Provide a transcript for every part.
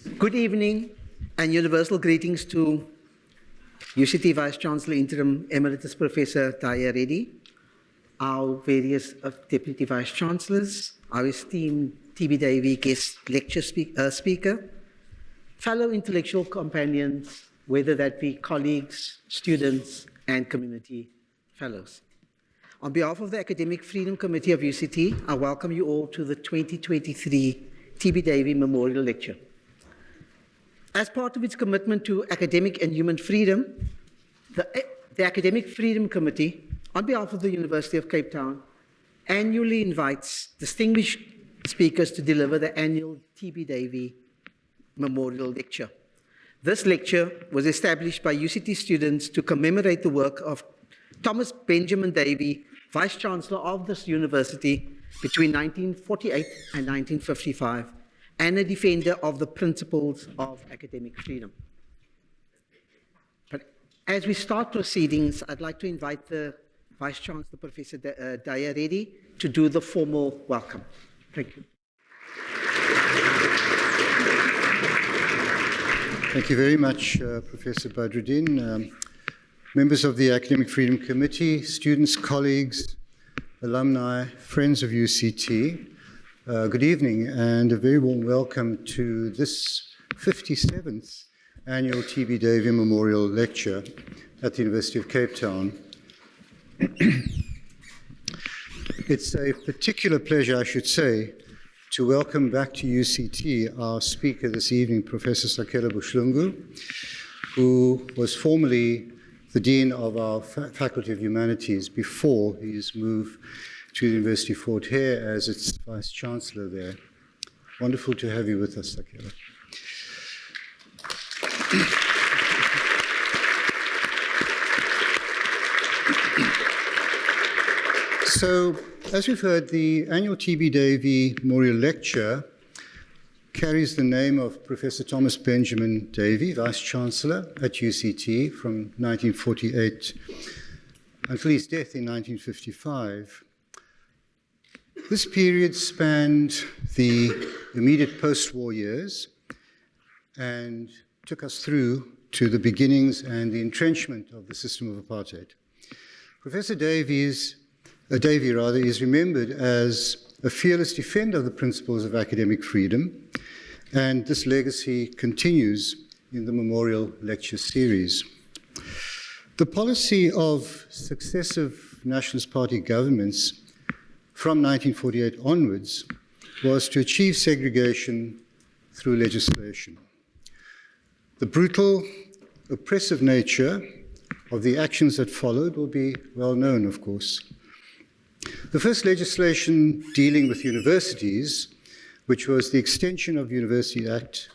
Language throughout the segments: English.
Good evening and universal greetings to UCT Vice-Chancellor Interim Emeritus Professor Davie, our various Deputy Vice-Chancellors, our esteemed TB Davie guest lecture speaker, fellow intellectual companions, whether that be colleagues, students, and community fellows. On behalf of the Academic Freedom Committee of UCT, I welcome you all to the 2023 TB Davie Memorial Lecture. As part of its commitment to academic and human freedom, the Academic Freedom Committee, on behalf of the University of Cape Town, annually invites distinguished speakers to deliver the annual TB Davie Memorial Lecture. This lecture was established by UCT students to commemorate the work of Thomas Benjamin Davie, Vice-Chancellor of this university between 1948 and 1955, and a defender of the principles of academic freedom. But as we start proceedings, I'd like to invite the Vice-Chancellor, Professor Hare, to do the formal welcome. Thank you. Thank you very much, Professor Badruddin. Members of the Academic Freedom Committee, students, colleagues, alumni, friends of UCT, good evening and a very warm welcome to this 57th annual TB Davie Memorial Lecture at the University of Cape Town. It's a particular pleasure, I should say, to welcome back to UCT our speaker this evening, Professor Sakhela Buhlungu, who was formerly the Dean of our Faculty of Humanities before his move to the University of Fort Hare as its Vice-Chancellor there. Wonderful to have you with us, Sakhela. So, as we've heard, the annual TB Davie Memorial Lecture carries the name of Professor Thomas Benjamin Davie, Vice-Chancellor at UCT from 1948 until his death in 1955. This period spanned the immediate post-war years and took us through to the beginnings and the entrenchment of the system of apartheid. Professor Davie is remembered as a fearless defender of the principles of academic freedom, and this legacy continues in the Memorial Lecture Series. The policy of successive Nationalist Party governments from 1948 onwards was to achieve segregation through legislation. The brutal, oppressive nature of the actions that followed will be well known, of course. The first legislation dealing with universities, which was the extension of University Act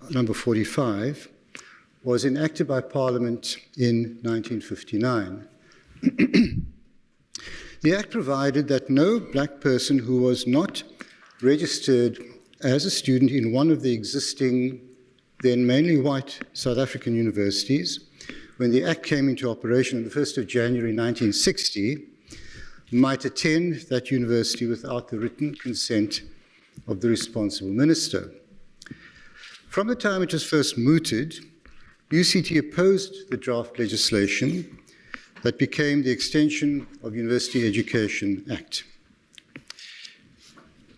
number 45, was enacted by Parliament in 1959. The Act provided that no black person who was not registered as a student in one of the existing, then mainly white, South African universities, when the Act came into operation on the 1st of January 1960, might attend that university without the written consent of the responsible minister. From the time it was first mooted, UCT opposed the draft legislation that became the Extension of University Education Act.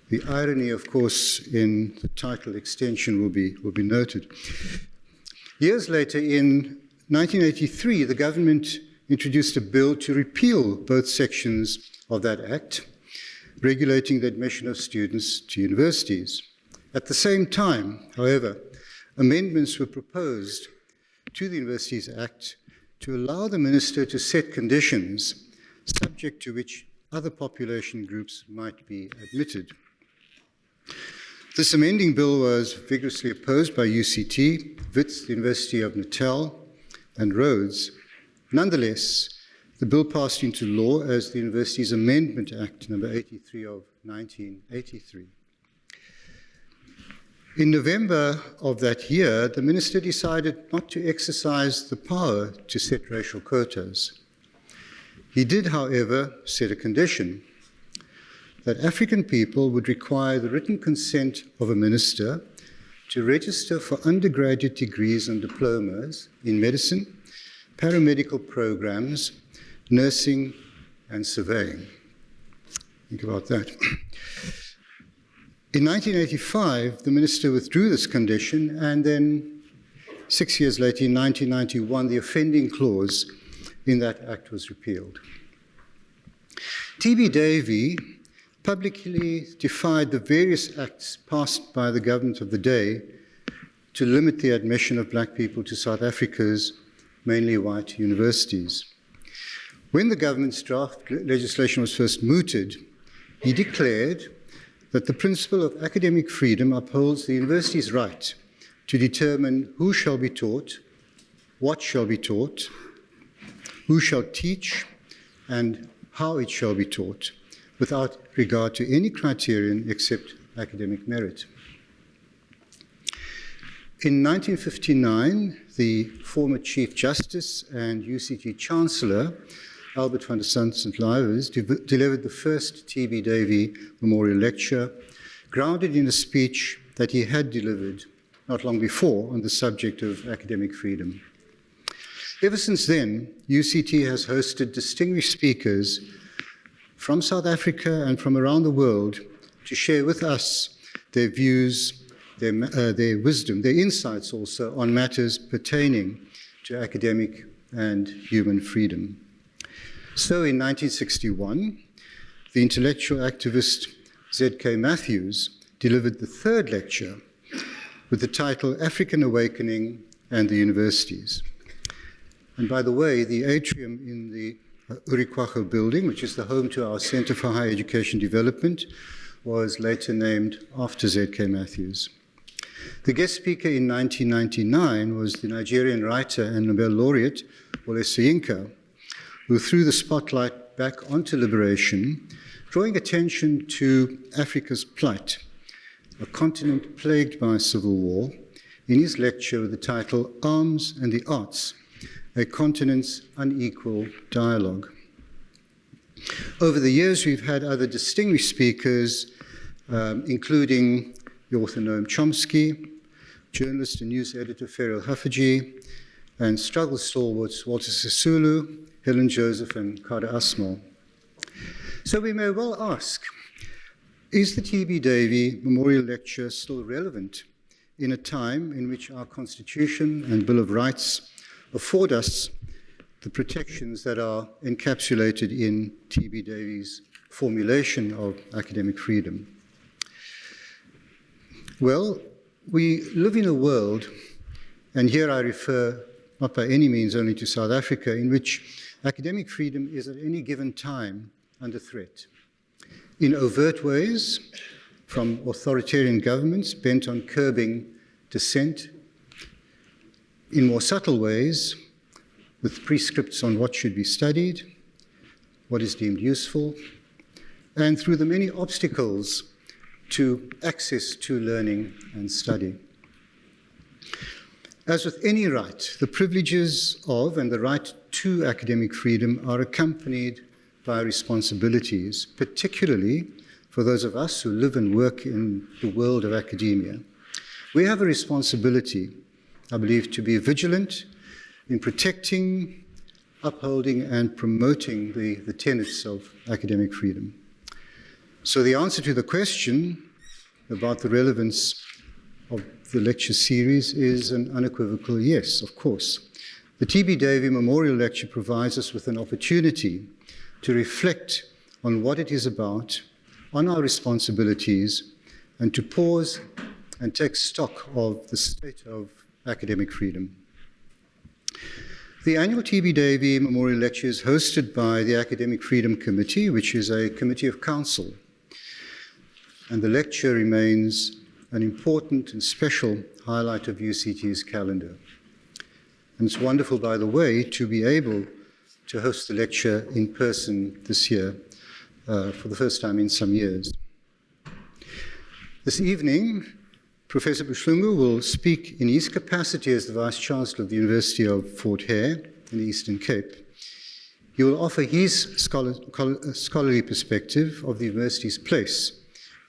The irony, of course, in the title extension will be noted. Years later, in 1983, the government introduced a bill to repeal both sections of that act, regulating the admission of students to universities. At the same time, however, amendments were proposed to the Universities Act to allow the minister to set conditions subject to which other population groups might be admitted. This amending bill was vigorously opposed by UCT, WITS, the University of Natal, and Rhodes. Nonetheless, the bill passed into law as the Universities Amendment Act number 83 of 1983. In November of that year, the minister decided not to exercise the power to set racial quotas. He did, however, set a condition that African people would require the written consent of a minister to register for undergraduate degrees and diplomas in medicine, paramedical programs, nursing, and surveying. Think about that. In 1985, the minister withdrew this condition, and then 6 years later, in 1991, the offending clause in that act was repealed. T.B. Davie publicly defied the various acts passed by the government of the day to limit the admission of black people to South Africa's mainly white universities. When the government's draft legislation was first mooted, he declared that the principle of academic freedom upholds the university's right to determine who shall be taught, what shall be taught, who shall teach, and how it shall be taught, without regard to any criterion except academic merit. In 1959, the former Chief Justice and UCT Chancellor, Albert van der St-Lyvers, delivered the first T.B. Davie Memorial Lecture, grounded in a speech that he had delivered not long before on the subject of academic freedom. Ever since then, UCT has hosted distinguished speakers from South Africa and from around the world to share with us their views, their wisdom, their insights also on matters pertaining to academic and human freedom. So in 1961, the intellectual activist Z.K. Matthews delivered the third lecture with the title African Awakening and the Universities. And by the way, the atrium in the Urikwacho building, which is the home to our Center for Higher Education Development, was later named after Z.K. Matthews. The guest speaker in 1999 was the Nigerian writer and Nobel laureate Wole Soyinka, who threw the spotlight back onto liberation, drawing attention to Africa's plight, a continent plagued by civil war, in his lecture with the title Arms and the Arts, a continent's unequal dialogue. Over the years, we've had other distinguished speakers, including the author Noam Chomsky, journalist and news editor Ferrell Haffajee, and struggle stalwarts Walter Sisulu, Helen Joseph, and Kada Asmal. So we may well ask, is the T.B. Davie Memorial Lecture still relevant in a time in which our Constitution and Bill of Rights afford us the protections that are encapsulated in T.B. Davie's formulation of academic freedom? Well, we live in a world, and here I refer not by any means only to South Africa, in which academic freedom is at any given time under threat. In overt ways, from authoritarian governments bent on curbing dissent, in more subtle ways, with prescripts on what should be studied, what is deemed useful, and through the many obstacles to access to learning and study. As with any right, the privileges of and the right to academic freedom are accompanied by responsibilities, particularly for those of us who live and work in the world of academia. We have a responsibility, I believe, to be vigilant in protecting, upholding, and promoting the tenets of academic freedom. So the answer to the question about the relevance of the lecture series is an unequivocal yes, of course. The T.B. Davie Memorial Lecture provides us with an opportunity to reflect on what it is about, on our responsibilities, and to pause and take stock of the state of academic freedom. The annual T.B. Davie Memorial Lecture is hosted by the Academic Freedom Committee, which is a committee of council. And the lecture remains an important and special highlight of UCT's calendar. And it's wonderful, by the way, to be able to host the lecture in person this year for the first time in some years. This evening, Professor Buhlungu will speak in his capacity as the Vice-Chancellor of the University of Fort Hare in the Eastern Cape. He will offer his scholarly perspective of the university's place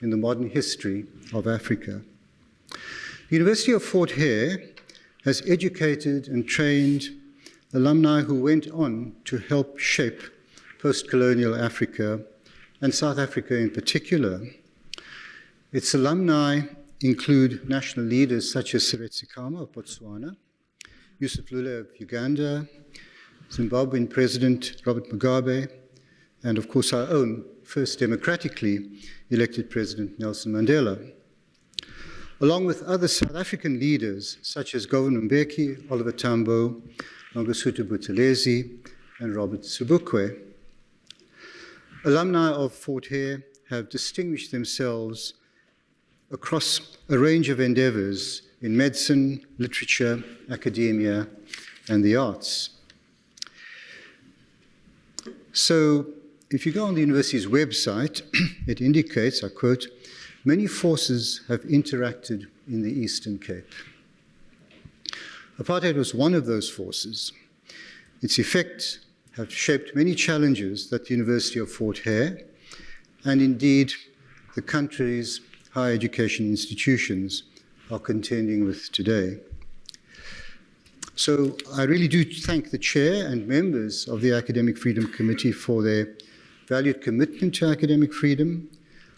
in the modern history of Africa. The University of Fort Hare has educated and trained alumni who went on to help shape post-colonial Africa, and South Africa in particular. Its alumni include national leaders such as Seretse Khama of Botswana, Yusuf Lula of Uganda, Zimbabwean President Robert Mugabe, and of course our own first democratically elected President Nelson Mandela, along with other South African leaders such as Govan Mbeki, Oliver Tambo, Mangosuthu Buthelezi, and Robert Sobukwe. Alumni of Fort Hare have distinguished themselves across a range of endeavors in medicine, literature, academia, and the arts. So, if you go on the university's website, it indicates, I quote, "Many forces have interacted in the Eastern Cape." Apartheid was one of those forces. Its effects have shaped many challenges that the University of Fort Hare, and indeed the country's higher education institutions, are contending with today. So I really do thank the chair and members of the Academic Freedom Committee for their valued commitment to academic freedom,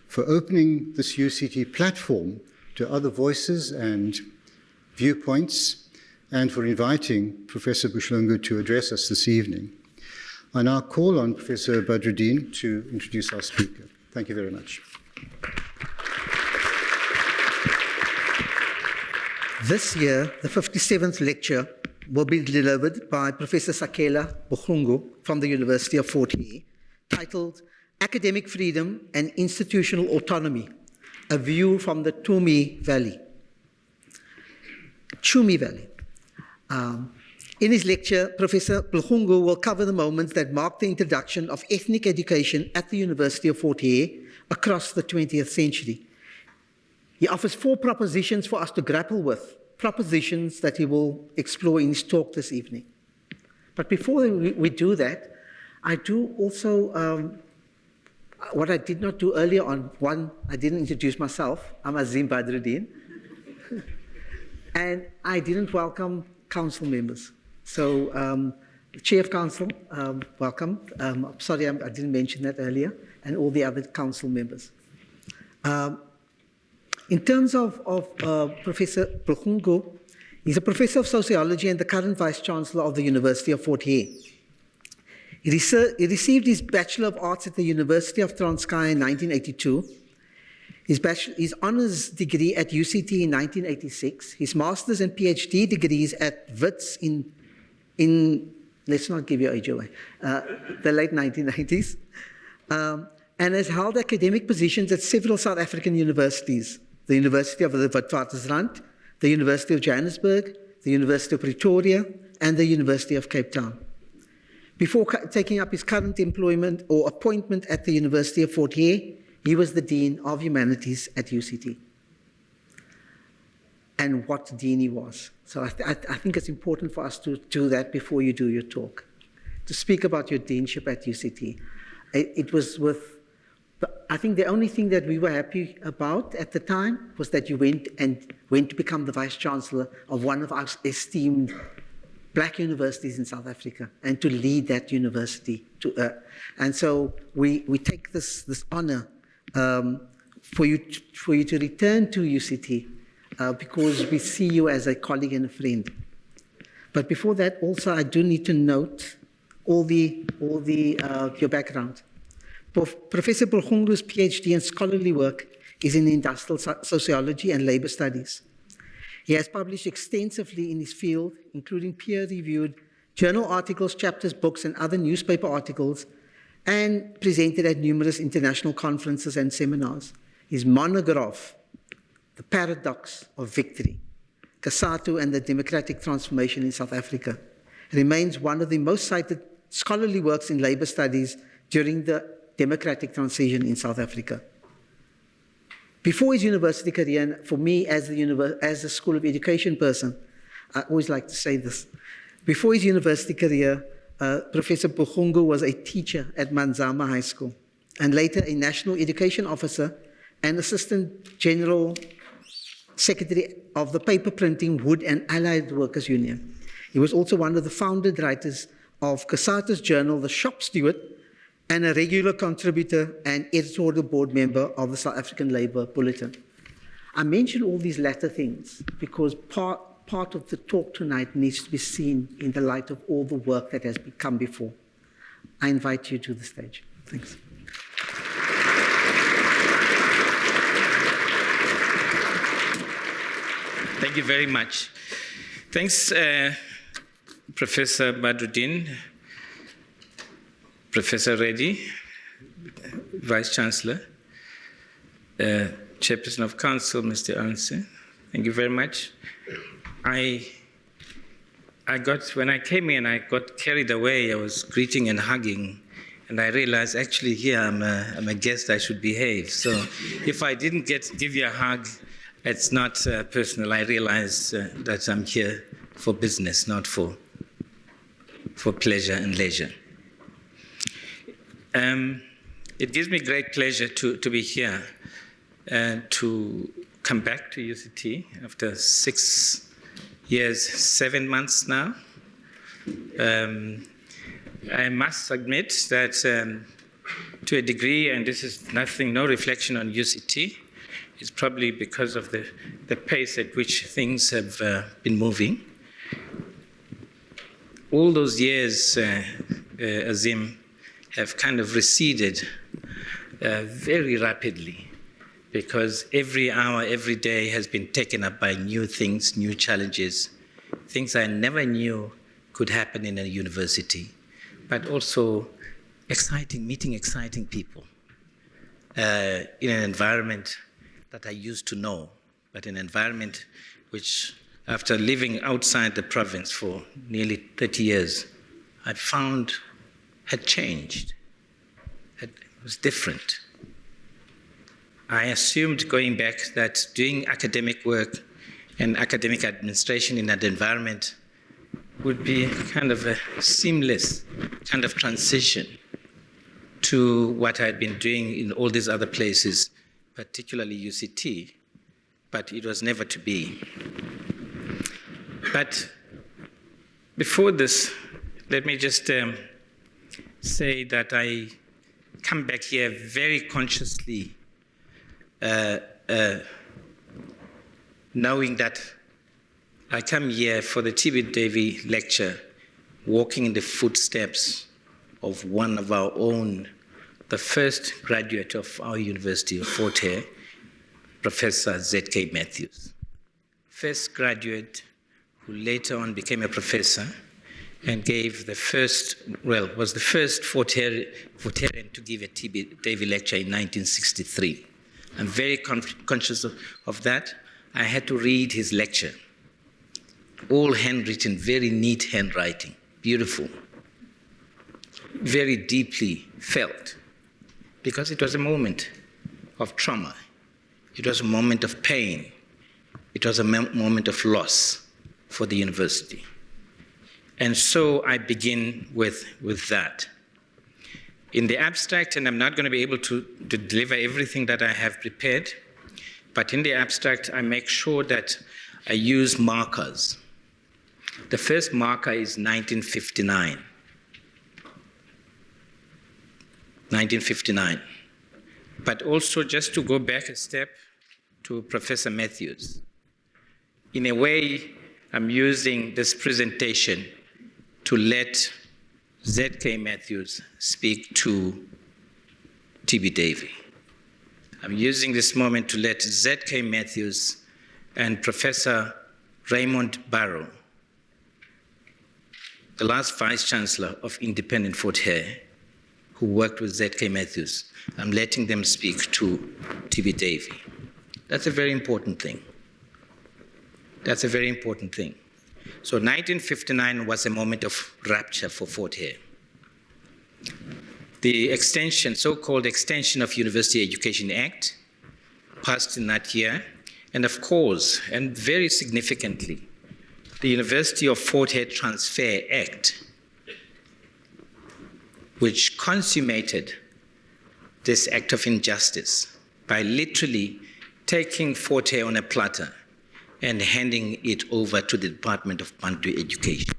for opening this UCT platform to other voices and viewpoints, and for inviting Professor Buhlungu to address us this evening. I now call on Professor Badruddin to introduce our speaker. Thank you very much. This year, the 57th lecture will be delivered by Professor Sakhela Buhlungu from the University of Fort Hare, titled Academic Freedom and Institutional Autonomy, a View from the Thyume Valley. Thyume Valley. In his lecture, Professor Buhlungu will cover the moments that marked the introduction of ethnic education at the University of Fort Hare across the 20th century. He offers 4 propositions for us to grapple with, propositions that he will explore in his talk this evening. But before we do that, I do also, what I did not do earlier on, one, I didn't introduce myself. I'm Azim Badruddin. And I didn't welcome council members. So, the Chair of Council, welcome. Sorry, I didn't mention that earlier, and all the other council members. In terms of Professor Buhlungu, he's a professor of sociology and the current Vice-Chancellor of the University of Fort Hare. He received his Bachelor of Arts at the University of Transkei in 1982, his honours degree at UCT in 1986, his master's and PhD degrees at Wits in let's not give your age away, the late 1990s, and has held academic positions at several South African universities, the University of the Witwatersrand, the University of Johannesburg, the University of Pretoria, and the University of Cape Town. Before taking up his current employment or appointment at the University of Fort Hare, he was the Dean of Humanities at UCT. And what dean he was. So I think it's important for us to do that before you do your talk, to speak about your deanship at UCT. It was with, I think the only thing that we were happy about at the time was that you went to become the Vice-Chancellor of one of our esteemed black universities in South Africa, and to lead that university. And so we take this honor for you to return to UCT because we see you as a colleague and a friend. But before that, also I do need to note your background. Professor Buhlungu's PhD and scholarly work is in industrial sociology and labor studies. He has published extensively in his field, including peer-reviewed journal articles, chapters, books, and other newspaper articles, and presented at numerous international conferences and seminars. His monograph, The Paradox of Victory, Kasatu and the Democratic Transformation in South Africa, remains one of the most cited scholarly works in labor studies during the democratic transition in South Africa. Before his university career, and for me as a School of Education person, I always like to say this. Before his university career, Professor Buhlungu was a teacher at Manzama High School, and later a National Education Officer and Assistant General secretary of the Paper Printing, Wood and Allied Workers Union. He was also one of the founded writers of Casata's journal, The Shop Steward, and a regular contributor and editorial board member of the South African Labour Bulletin. I mention all these latter things because part of the talk tonight needs to be seen in the light of all the work that has come before. I invite you to the stage. Thanks. Thank you very much. Thanks, Professor Badruddin, Professor Reddy, Vice-Chancellor, Chairperson of Council, Mr. Arnse. Thank you very much. When I came in, I got carried away. I was greeting and hugging, and I realized actually here I'm a guest, I should behave. So if I didn't give you a hug, it's not personal. I realize that I'm here for business, not for pleasure and leisure. It gives me great pleasure to be here and to come back to UCT after 6 years, 7 months now. I must admit that to a degree, and this is no reflection on UCT, it's probably because of the pace at which things have been moving. All those years, Azim, have kind of receded very rapidly because every hour, every day has been taken up by new things, new challenges, things I never knew could happen in a university, but also meeting exciting people in an environment that I used to know, but an environment which, after living outside the province for nearly 30 years, I found had changed. It was different. I assumed going back that doing academic work and academic administration in that environment would be kind of a seamless kind of transition to what I'd been doing in all these other places, particularly UCT, but it was never to be. But before this, let me just say that I come back here very consciously, knowing that I come here for the T.B. Davie lecture, walking in the footsteps of one of our own, the first graduate of our University of Fort Hare, Professor Z.K. Matthews. First graduate who later on became a professor and was the first Fort Harean to give a T.B. Davie lecture in 1963. I'm very conscious of that. I had to read his lecture. All handwritten, very neat handwriting, beautiful, very deeply felt, because it was a moment of trauma. It was a moment of pain. It was a moment of loss for the university. And so I begin with that. In the abstract, and I'm not going to be able to deliver everything that I have prepared, but in the abstract, I make sure that I use markers. The first marker is 1959. 1959. But also, just to go back a step to Professor Matthews. In a way, I'm using this presentation to let Z.K. Matthews speak to T.B. Davie. I'm using this moment to let Z.K. Matthews and Professor Raymond Barrow, the last Vice-Chancellor of Independent Fort Hare, who worked with Z.K. Matthews, I'm letting them speak to T.B. Davie. That's a very important thing. That's a very important thing. So 1959 was a moment of rapture for Fort Hare. The extension, so-called Extension of University Education Act, passed in that year, and of course, and very significantly, the University of Fort Hare Transfer Act, which consummated this act of injustice by literally taking Fort Hare on a platter and handing it over to the Department of Bantu Education,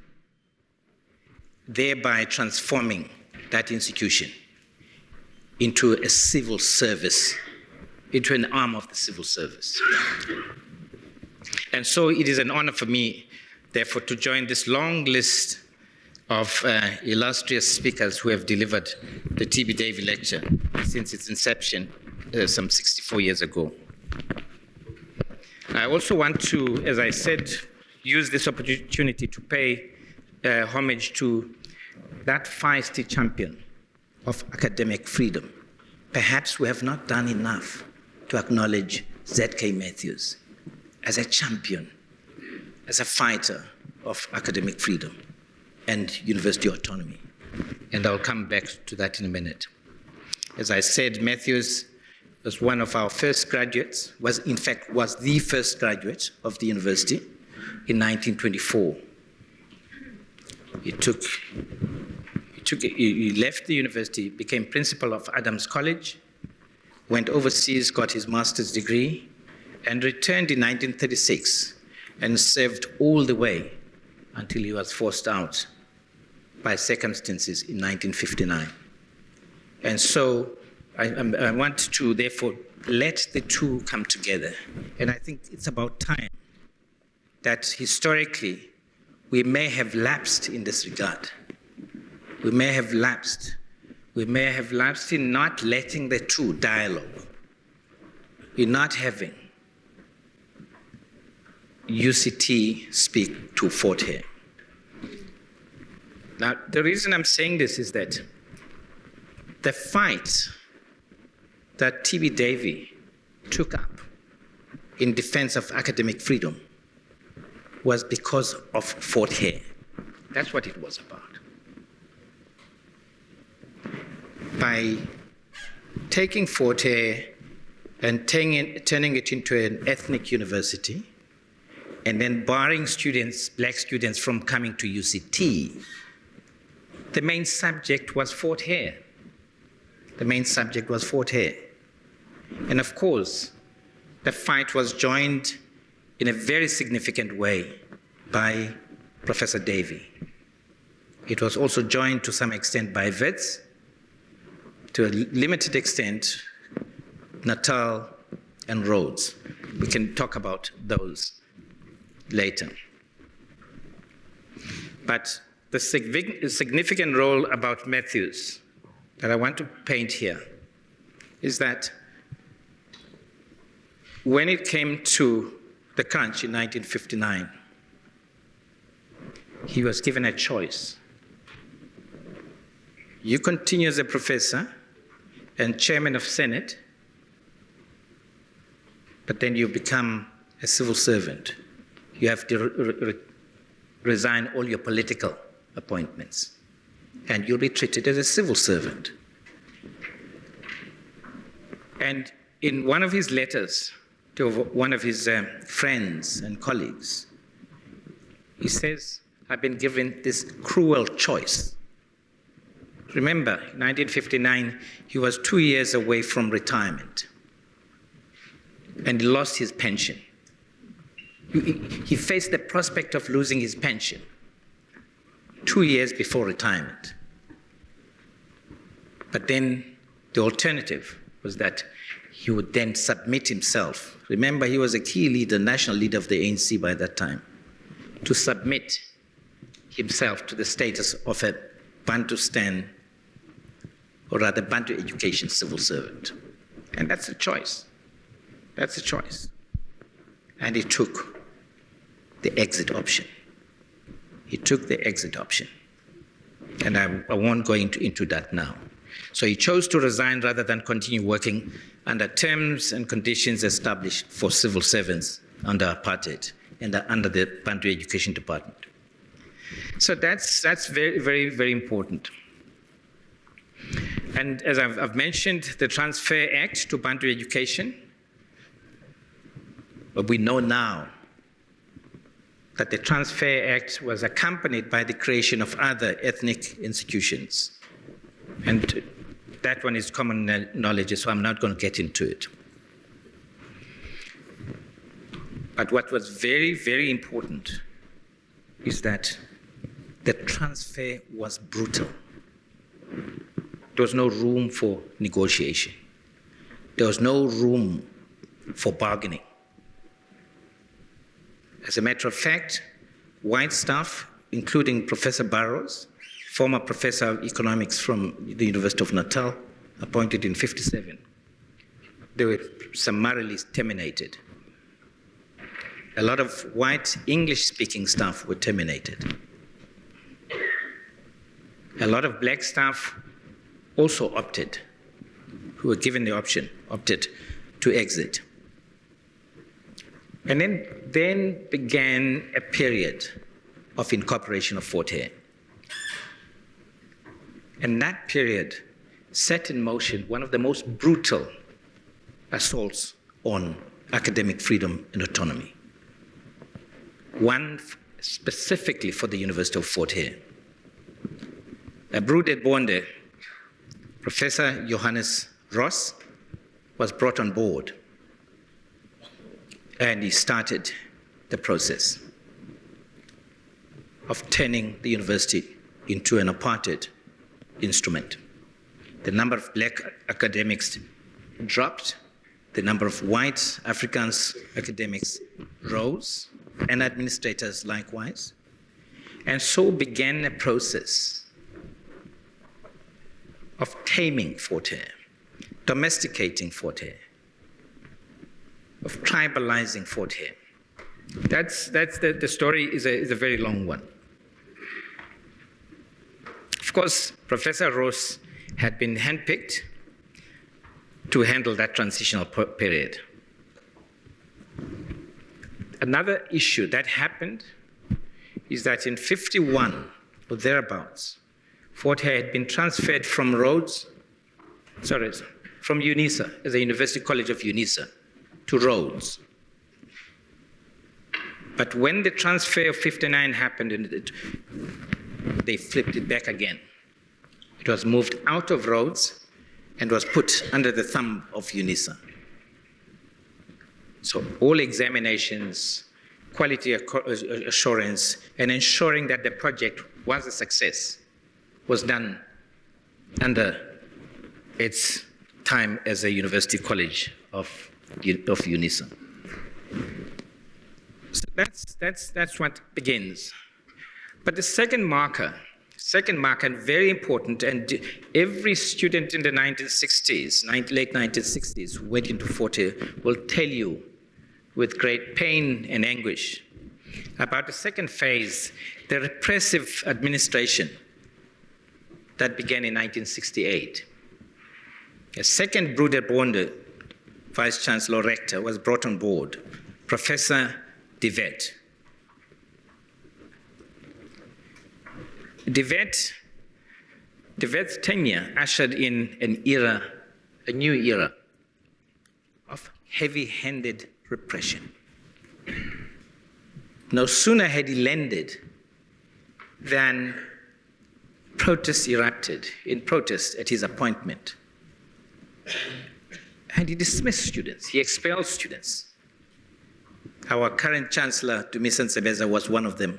thereby transforming that institution into a civil service, into an arm of the civil service. And so it is an honor for me, therefore, to join this long list of illustrious speakers who have delivered the TB Davie Lecture since its inception some 64 years ago. I also want to, as I said, use this opportunity to pay homage to that feisty champion of academic freedom. Perhaps we have not done enough to acknowledge Z.K. Matthews as a champion, as a fighter of academic freedom and university autonomy. And I'll come back to that in a minute. As I said, Matthews was one of our first graduates, was the first graduate of the university in 1924. He left the university, became principal of Adams College, went overseas, got his master's degree, and returned in 1936 and served all the way until he was forced out by circumstances in 1959. And so I want to, therefore, let the two come together. And I think it's about time that historically we may have lapsed in this regard. We may have lapsed in not letting the two dialogue, in not having UCT speak to Fort Hare. Now, the reason I'm saying this is that the fight that TB Davie took up in defense of academic freedom was because of Fort Hare. That's what it was about. By taking Fort Hare and turning it into an ethnic university, and then barring students, black students, from coming to UCT, the main subject was Fort Hare. The main subject was Fort Hare. And of course, the fight was joined in a very significant way by Professor Davie. It was also joined to some extent by Wits, to a limited extent, Natal and Rhodes. We can talk about those later. But the significant role about Matthews that I want to paint here is that when it came to the crunch in 1959, he was given a choice. You continue as a professor and chairman of Senate, but then you become a civil servant. You have to resign all your political appointments, and you'll be treated as a civil servant. And in one of his letters to one of his friends and colleagues, he says, I've been given this cruel choice. Remember, in 1959, he was 2 years away from retirement, and he lost his pension. He faced the prospect of losing his pension 2 years before retirement. But then the alternative was that he would then submit himself. Remember, he was a key leader, national leader of the ANC by that time, to submit himself to the status of a Bantustan, or rather Bantu education civil servant. And that's a choice. That's a choice. And he took the exit option. He took the exit option. And I won't go into that now. So he chose to resign rather than continue working under terms and conditions established for civil servants under apartheid and under the Bantu Education Department. So that's very, very, very important. And as I've mentioned, the Transfer Act to Bantu Education, but we know now that the Transfer Act was accompanied by the creation of other ethnic institutions. And that one is common knowledge, so I'm not going to get into it. But what was very, very important is that the transfer was brutal. There was no room for negotiation. There was no room for bargaining. As a matter of fact, white staff, including Professor Barrows, former professor of economics from the University of Natal, appointed in 1957, they were summarily terminated. A lot of white English-speaking staff were terminated. A lot of black staff also opted, who were given the option, opted to exit. And then began a period of incorporation of Fort Hare. And that period set in motion one of the most brutal assaults on academic freedom and autonomy. One specifically for the University of Fort Hare. A brood at Bonde, Professor Johannes Ross, was brought on board, and he started the process of turning the university into an apartheid instrument. The number of black academics dropped, the number of white Afrikaans academics rose, and administrators likewise. And so began a process of taming Fort Hare, domesticating Fort Hare, of tribalizing Fort Hare. The story is a very long one. Of course, Professor Ross had been handpicked to handle that transitional period. Another issue that happened is that in 1951 or thereabouts, Fort Hare had been transferred from UNISA, as a University College of UNISA, to Rhodes. But when the transfer of 1959 happened, they flipped it back again. It was moved out of Rhodes and was put under the thumb of UNISA. So all examinations, quality assurance, and ensuring that the project was a success was done under its time as a university college of UNISA. So that's what begins. But the second marker, very important, and every student in the 1960s, late 1960s, who went into Fort Hare will tell you with great pain and anguish about the second phase, the repressive administration that began in 1968. A second Broeder Bonde, Vice-Chancellor Rector, was brought on board, Professor Davie. Davie's tenure ushered in a new era of heavy-handed repression. No sooner had he landed than protests erupted in protest at his appointment. And he dismissed students, he expelled students. Our current Chancellor, Thyume Valley, was one of them.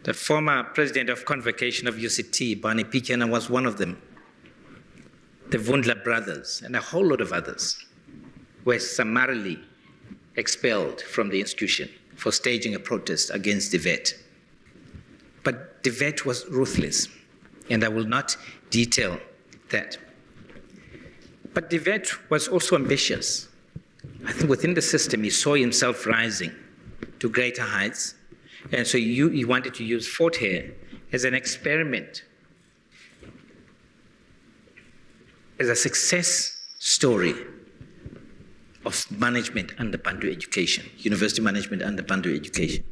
The former President of Convocation of UCT, Barney Piekena, was one of them. The Wundler brothers and a whole lot of others were summarily expelled from the institution for staging a protest against Davie. But Davie was ruthless, and I will not detail that. But Davie was also ambitious. I think within the system, he saw himself rising to greater heights, and so he wanted to use Fort Hare as an experiment, as a success story of management under Bantu education, university management under Bantu education.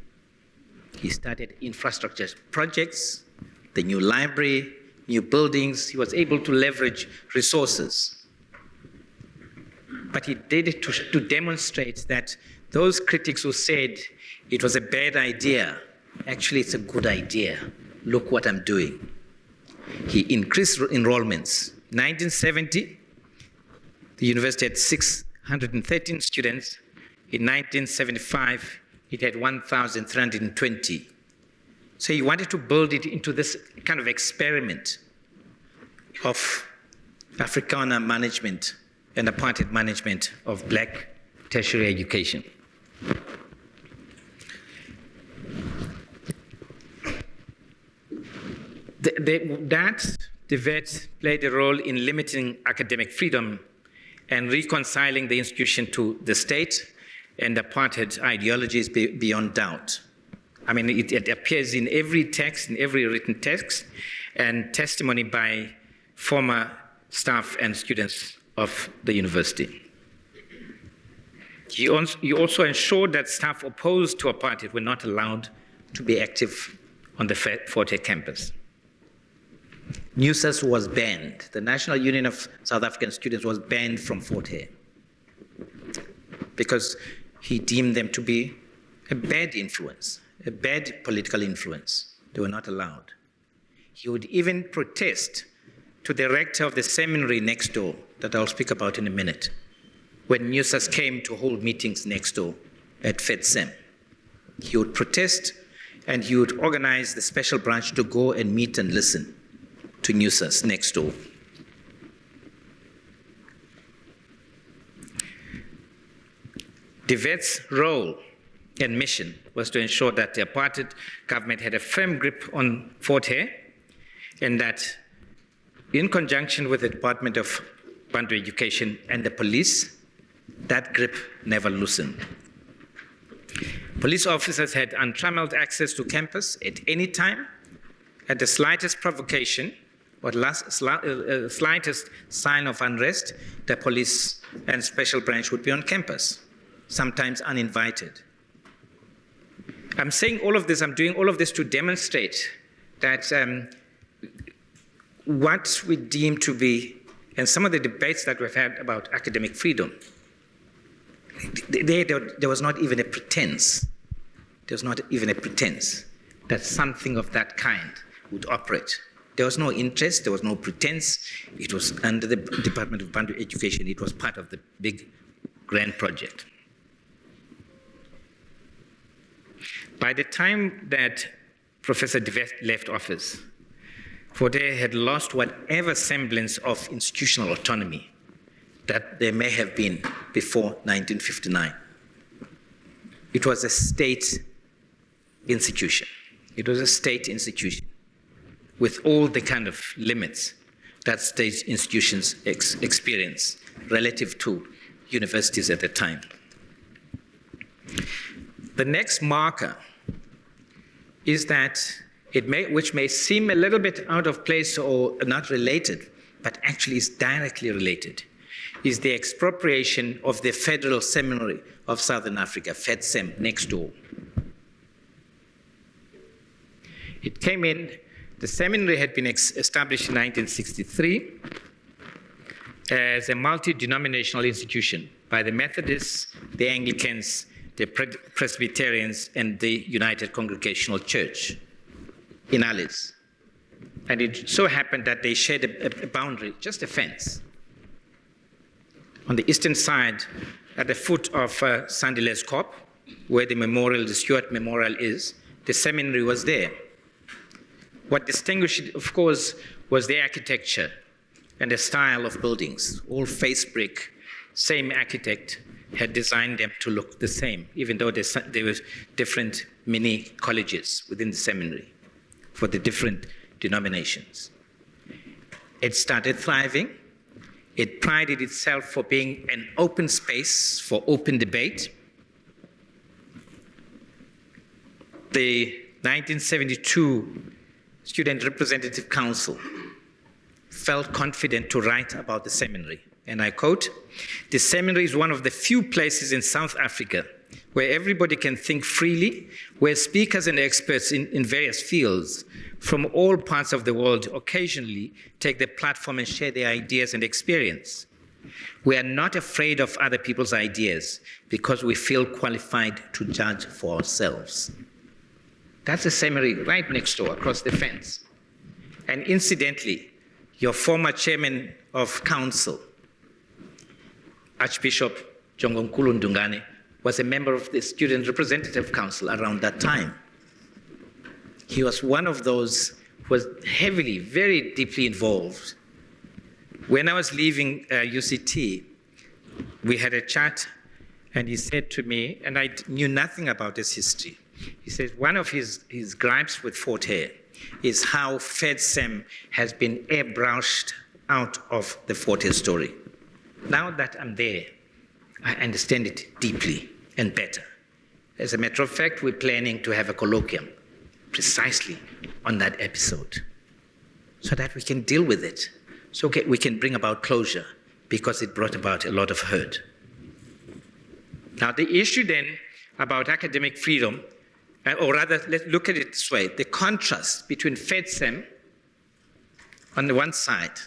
He started infrastructure projects, the new library, new buildings. He was able to leverage resources. But he did it to demonstrate that those critics who said it was a bad idea, actually it's a good idea. Look what I'm doing. He increased enrollments. 1970, the university had 613 students. In 1975, it had 1,320. So he wanted to build it into this kind of experiment of Afrikaner management and apartheid management of black tertiary education. The vet played a role in limiting academic freedom and reconciling the institution to the state and apartheid ideologies beyond doubt. I mean, it appears in every text, in every written text, and testimony by former staff and students of the university. He also ensured that staff opposed to apartheid were not allowed to be active on the Fort Hare campus. NUSAS was banned. The National Union of South African Students was banned from Fort Hare because he deemed them to be a bad influence, a bad political influence. They were not allowed. He would even protest to the rector of the seminary next door, that I'll speak about in a minute, when NUSAS came to hold meetings next door at FedSem. He would protest and he would organize the special branch to go and meet and listen to NUSAS next door. The vet's role and mission was to ensure that the apartheid government had a firm grip on Fort Hare, and that in conjunction with the Department of Bantu Education and the police, that grip never loosened. Police officers had untrammeled access to campus at any time. At the slightest provocation or slightest sign of unrest, the police and special branch would be on campus, sometimes uninvited. I'm saying all of this, I'm doing all of this to demonstrate that what we deem to be, and some of the debates that we've had about academic freedom, there was not even a pretense. There was not even a pretense that something of that kind would operate. There was no interest, there was no pretense. It was under the Department of Bantu Education. It was part of the big, grand project. By the time that Professor Davie left office, Fort Hare had lost whatever semblance of institutional autonomy that there may have been before 1959. It was a state institution. It was a state institution with all the kind of limits that state institutions experience relative to universities at the time. The next marker is that which may seem a little bit out of place or not related, but actually is directly related, is the expropriation of the Federal Seminary of Southern Africa, FedSem, next door. It came in, the seminary had been established in 1963 as a multi-denominational institution by the Methodists, the Anglicans, the Presbyterians, and the United Congregational Church in Alice. And it so happened that they shared a boundary, just a fence. On the eastern side, at the foot of Sandile's Kop, where the Stewart Memorial is, the seminary was there. What distinguished it, of course, was the architecture and the style of buildings. All face brick, same architect had designed them to look the same, even though there were different mini colleges within the seminary for the different denominations. It started thriving. It prided itself for being an open space for open debate. The 1972 Student Representative Council felt confident to write about the seminary. And I quote, "The seminary is one of the few places in South Africa where everybody can think freely, where speakers and experts in various fields from all parts of the world occasionally take the platform and share their ideas and experience. We are not afraid of other people's ideas because we feel qualified to judge for ourselves." That's the seminary right next door, across the fence. And incidentally, your former chairman of council, Archbishop Jongonkulu Ndungane, was a member of the Student Representative Council around that time. He was one of those who was heavily, very deeply involved. When I was leaving UCT, we had a chat, and he said to me, and I knew nothing about his history, he said one of his gripes with Fort Hare is how FedSem has been airbrushed out of the Fort Hare story. Now that I'm there, I understand it deeply and better. As a matter of fact, we're planning to have a colloquium precisely on that episode so that we can deal with it, so we can bring about closure, because it brought about a lot of hurt. Now, the issue then about academic freedom, or rather, let's look at it this way, the contrast between FedSem on the one side,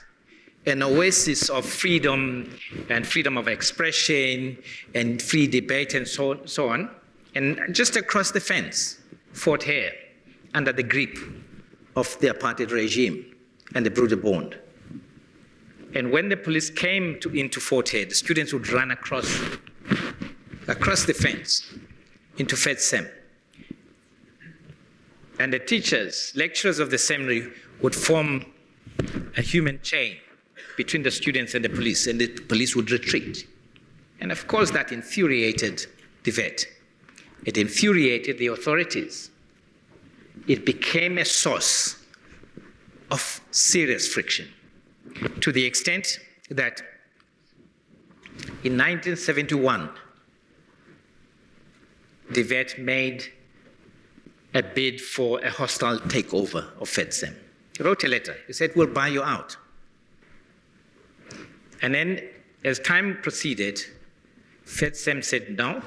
an oasis of freedom and freedom of expression and free debate and so on, and just across the fence, Fort Hare, under the grip of the apartheid regime and the Broeder Bond. And when the police came into Fort Hare, the students would run across the fence into FedSem. And the teachers, lecturers of the seminary would form a human chain between the students and the police would retreat. And of course, that infuriated the vet. It infuriated the authorities. It became a source of serious friction, to the extent that in 1971, the vet made a bid for a hostile takeover of FedSem. He wrote a letter. He said, "We'll buy you out." And then, as time proceeded, FedSem said no.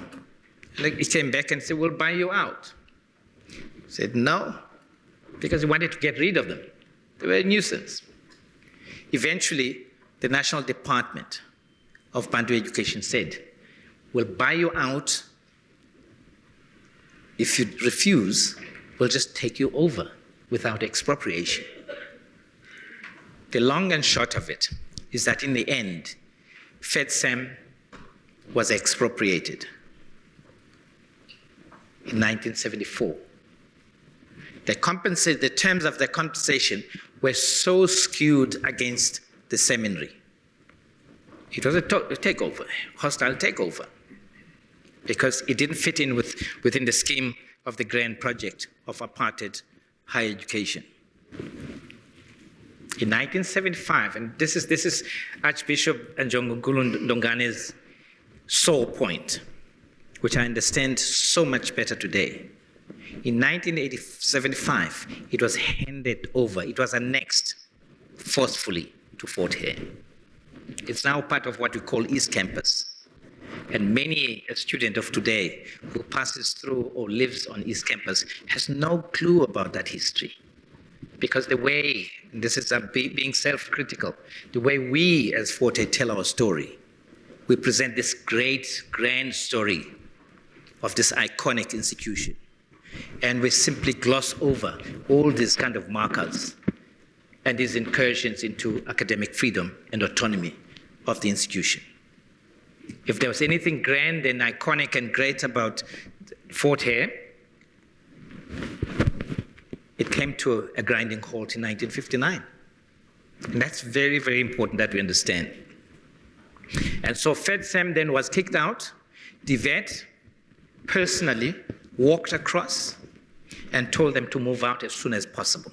He came back and said, "We'll buy you out." He said no, because he wanted to get rid of them. They were a nuisance. Eventually, the National Department of Bantu Education said, "We'll buy you out. If you refuse, we'll just take you over without expropriation." The long and short of it is that in the end, FedSem was expropriated in 1974. The terms of the compensation were so skewed against the seminary. It was a takeover, hostile takeover, because it didn't fit in within the scheme of the grand project of apartheid higher education. In 1975, and this is Archbishop Njongolo Ndongane's sore point, which I understand so much better today. In 1975, it was handed over, it was annexed forcefully to Fort Hare. It's now part of what we call East Campus. And many a student of today who passes through or lives on East Campus has no clue about that history. Because the way, and this is being self-critical, the way we as Fort Hare tell our story, we present this great, grand story of this iconic institution. And we simply gloss over all these kind of markers and these incursions into academic freedom and autonomy of the institution. If there was anything grand and iconic and great about Fort Hare, it came to a grinding halt in 1959. And that's very, very important that we understand. And so FedSem then was kicked out. The vet personally walked across and told them to move out as soon as possible.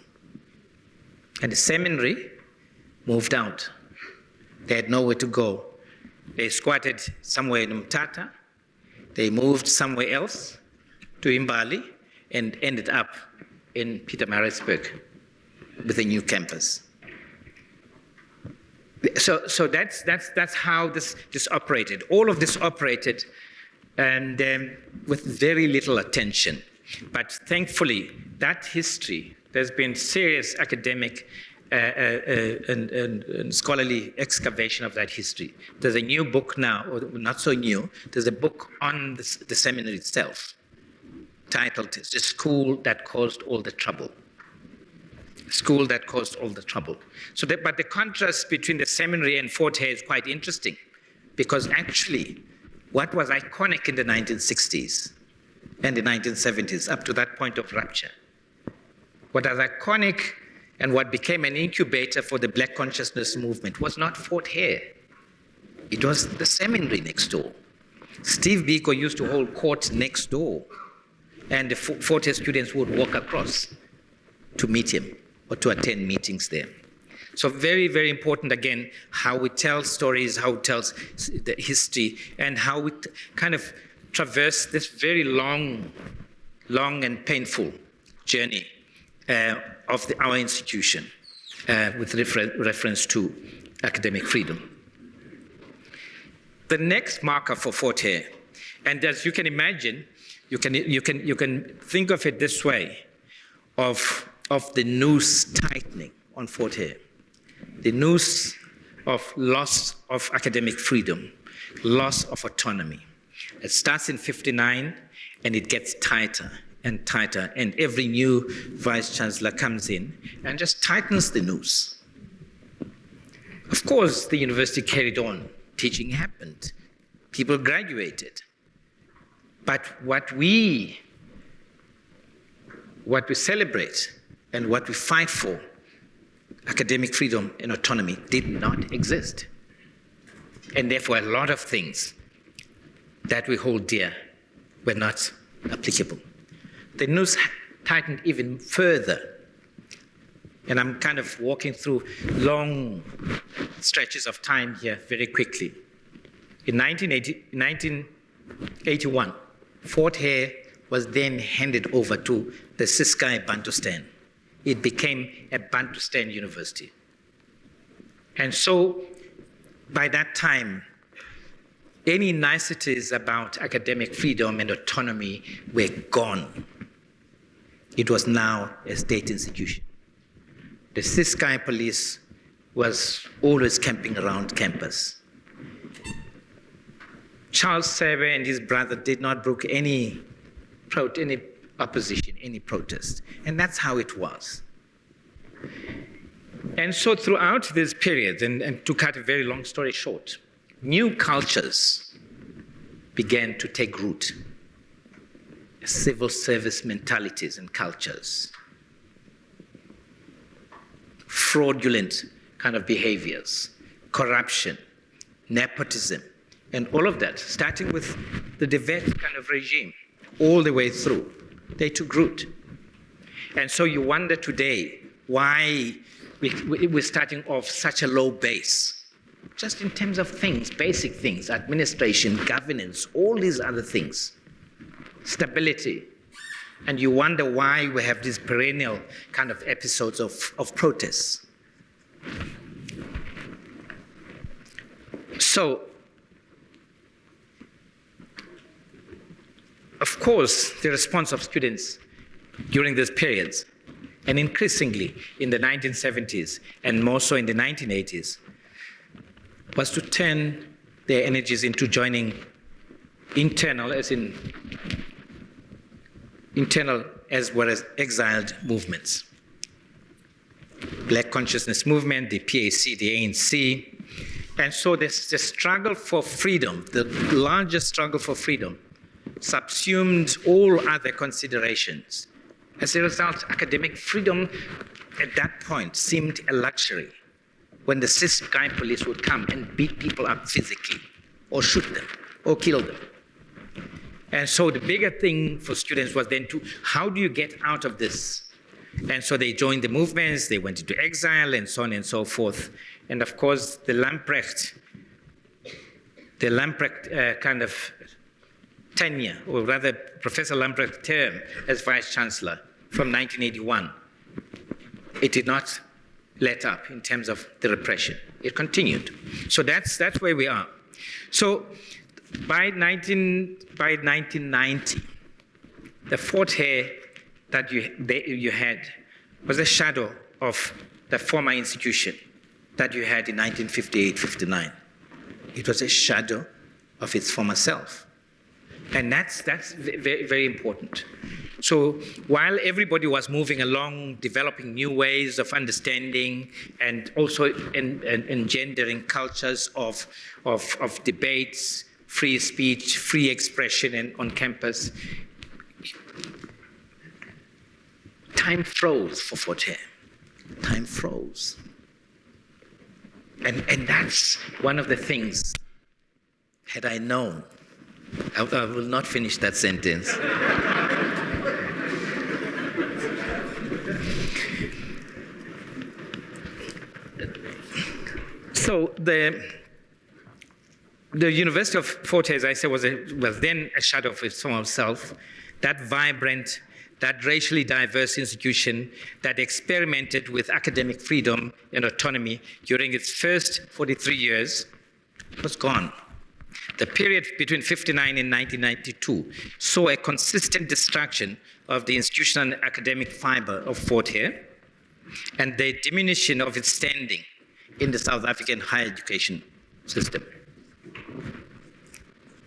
And the seminary moved out. They had nowhere to go. They squatted somewhere in Mthatha. They moved somewhere else to Mbali and ended up in Pietermaritzburg with a new campus. So that's how this operated. All of this operated and with very little attention. But thankfully, that history, there's been serious academic and scholarly excavation of that history. There's a new book now, or not so new, there's a book on the seminary itself, titled "The School That Caused All the Trouble." School that caused all the trouble. But the contrast between the seminary and Fort Hare is quite interesting, because actually what was iconic in the 1960s and the 1970s up to that point of rupture. What was iconic and what became an incubator for the Black consciousness movement was not Fort Hare. It was the seminary next door. Steve Biko used to hold court next door, and the Fort Hare students would walk across to meet him or to attend meetings there. So very, very important, again, how we tell stories, how it tells the history, and how we kind of traverse this very long and painful journey of our institution with reference to academic freedom. The next marker for Fort Hare, and as you can imagine, you can think of it this way, of the noose tightening on Fort Hare, the noose of loss of academic freedom, loss of autonomy. It starts in 59 and it gets tighter and tighter, and every new vice-chancellor comes in and just tightens the noose. Of course, the university carried on. Teaching happened. People graduated. But what we celebrate and what we fight for, academic freedom and autonomy, did not exist. And therefore, a lot of things that we hold dear were not applicable. The noose tightened even further. And I'm kind of walking through long stretches of time here very quickly. In 1981, Fort Hare was then handed over to the Ciskei Bantustan. It became a Bantustan university. And so by that time, any niceties about academic freedom and autonomy were gone. It was now a state institution. The Ciskei police was always camping around campus. Charles Sebe and his brother did not brook any opposition, any protest. And that's how it was. And so throughout this period, and to cut a very long story short, new cultures began to take root. Civil service mentalities and cultures. Fraudulent kind of behaviors, corruption, nepotism, and all of that, starting with the Davie kind of regime, all the way through. They took root. And so you wonder today why we're starting off such a low base, just in terms of things, basic things, administration, governance, all these other things, stability. And you wonder why we have these perennial kind of episodes of protests. So, of course, the response of students during these periods, and increasingly in the 1970s and more so in the 1980s, was to turn their energies into joining internal as well as exiled movements. Black Consciousness Movement, the PAC, the ANC. And so this the struggle for freedom, the largest struggle for freedom, subsumed all other considerations. As a result, academic freedom at that point seemed a luxury when the Ciskei police would come and beat people up physically, or shoot them, or kill them. And so the bigger thing for students was then how do you get out of this? And so they joined the movements, they went into exile, and so on and so forth. And of course, the Lamprecht kind of tenure, or rather Professor Lamprecht's term as Vice-Chancellor from 1981, it did not let up in terms of the repression. It continued. So that's where we are. So by 1990, the Fort Hare that you had was a shadow of the former institution that you had in 1958-59. It was a shadow of its former self. And that's very, very important. So while everybody was moving along, developing new ways of understanding and also engendering cultures of debates, free speech, free expression on campus. Time froze for Fort Hare. Time froze. And that's one of the things, had I known, I will not finish that sentence. So the University of Fort Hare, as I said, was then a shadow of its former self, that vibrant, that racially diverse institution that experimented with academic freedom and autonomy during its first 43 years was gone. The period between 1959 and 1992 saw a consistent destruction of the institutional and academic fiber of Fort Hare and the diminution of its standing in the South African higher education system.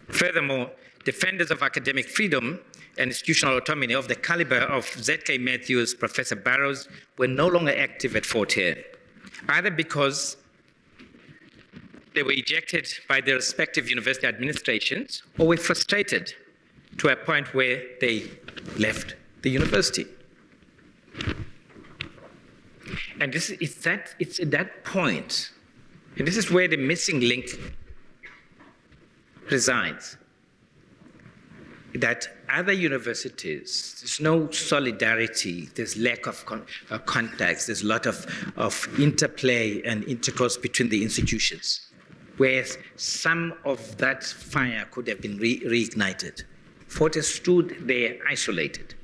Furthermore, defenders of academic freedom and institutional autonomy of the caliber of Z.K. Matthews, Professor Barrows, were no longer active at Fort Hare, either because they were ejected by their respective university administrations or were frustrated to a point where they left the university. And it's at that point, and this is where the missing link resides, that other universities, there's no solidarity, there's lack of contacts, there's a lot of interplay and intercourse between the institutions, whereas some of that fire could have been reignited. Fort Hare stood there isolated,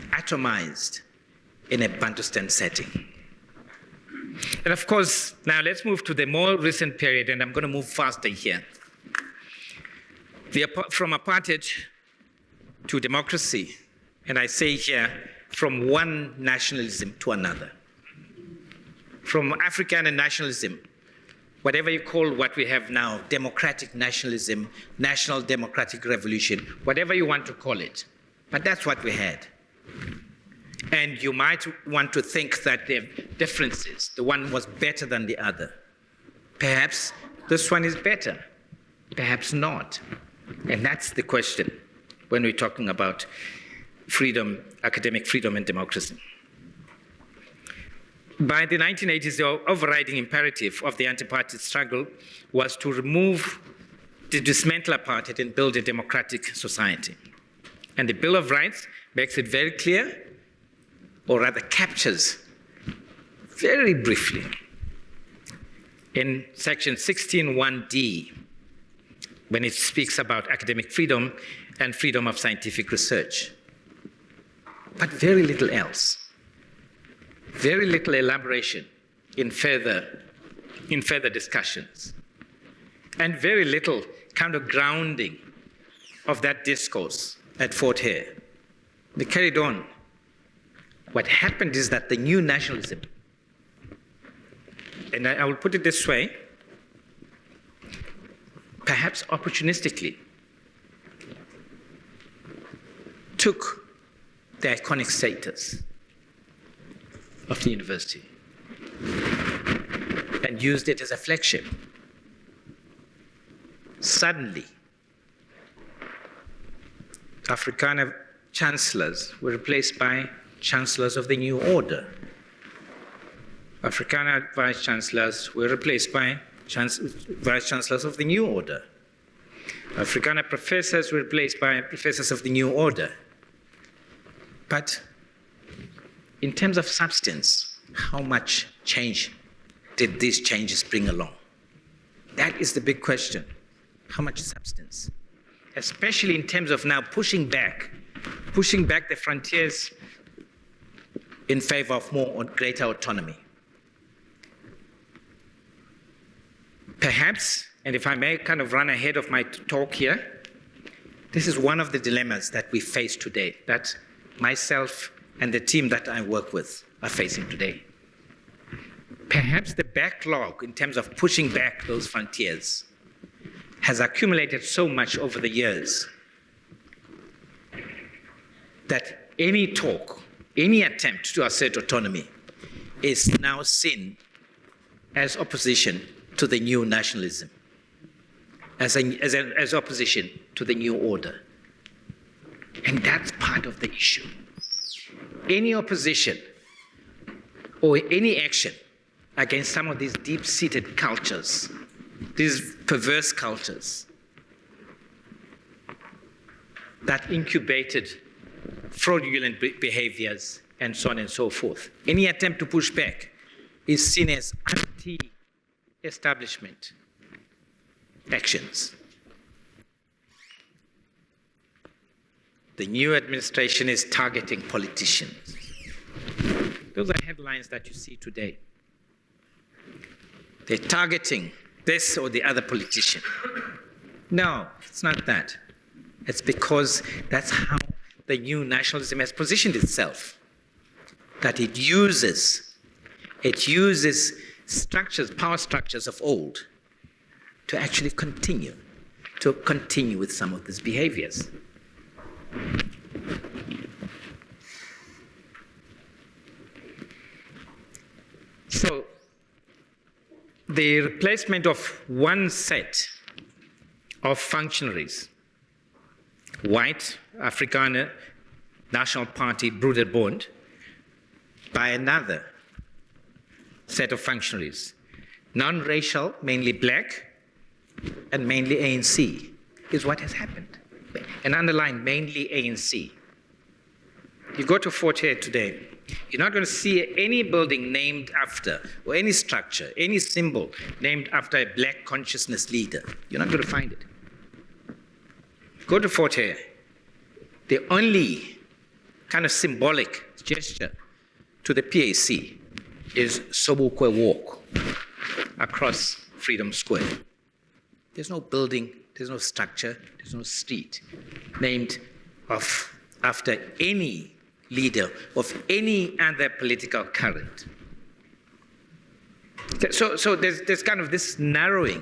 atomized in a Bantustan setting. And of course, now let's move to the more recent period, and I'm going to move faster here. From apartheid to democracy, and I say here, from one nationalism to another. From Afrikaner nationalism, whatever you call what we have now, democratic nationalism, national democratic revolution, whatever you want to call it, but that's what we had. And you might want to think that there are differences. The one was better than the other. Perhaps this one is better, perhaps not. And that's the question when we're talking about freedom, academic freedom and democracy. By the 1980s, the overriding imperative of the anti-apartheid struggle was to dismantle apartheid and build a democratic society. And the Bill of Rights makes it very clear, or rather captures very briefly in section 16(1)(d), when it speaks about academic freedom and freedom of scientific research. But very little else. Very little elaboration in further discussions. And very little kind of grounding of that discourse at Fort Hare. They carried on. What happened is that the new nationalism, and I will put it this way, perhaps opportunistically, took the iconic status of the university and used it as a flagship. Suddenly, Afrikaner chancellors were replaced by chancellors of the new order. Afrikaner vice-chancellors were replaced by vice-chancellors of the new order. Afrikaner professors were replaced by professors of the new order. But in terms of substance, how much change did these changes bring along? That is the big question. How much substance? Especially in terms of now pushing back the frontiers in favor of more or greater autonomy. Perhaps, and if I may kind of run ahead of my talk here, this is one of the dilemmas that we face today, that myself and the team that I work with are facing today. Perhaps the backlog in terms of pushing back those frontiers has accumulated so much over the years that any talk, any attempt to assert autonomy is now seen as opposition to the new nationalism. as opposition to the new order. And that's part of the issue. Any opposition or any action against some of these deep-seated cultures, these perverse cultures that incubated fraudulent behaviors and so on and so forth. Any attempt to push back is seen as anti-establishment actions. The new administration is targeting politicians. Those are headlines that you see today. They're targeting this or the other politician. No, it's not that. It's because that's how the new nationalism has positioned itself. That it uses structures, power structures of old to actually continue with some of these behaviors. So the replacement of one set of functionaries, white, Afrikaner, National Party, Broederbond, by another set of functionaries, non-racial, mainly black, and mainly ANC, is what has happened. And underline mainly ANC. You go to Fort Hare today, you're not going to see any building named after, or any structure, any symbol named after a black consciousness leader. You're not going to find it. Go to Fort Hare. The only kind of symbolic gesture to the PAC is Sobukwe Walk across Freedom Square. There's no building, there's no structure, there's no street named after any leader of any other political current. So there's kind of this narrowing.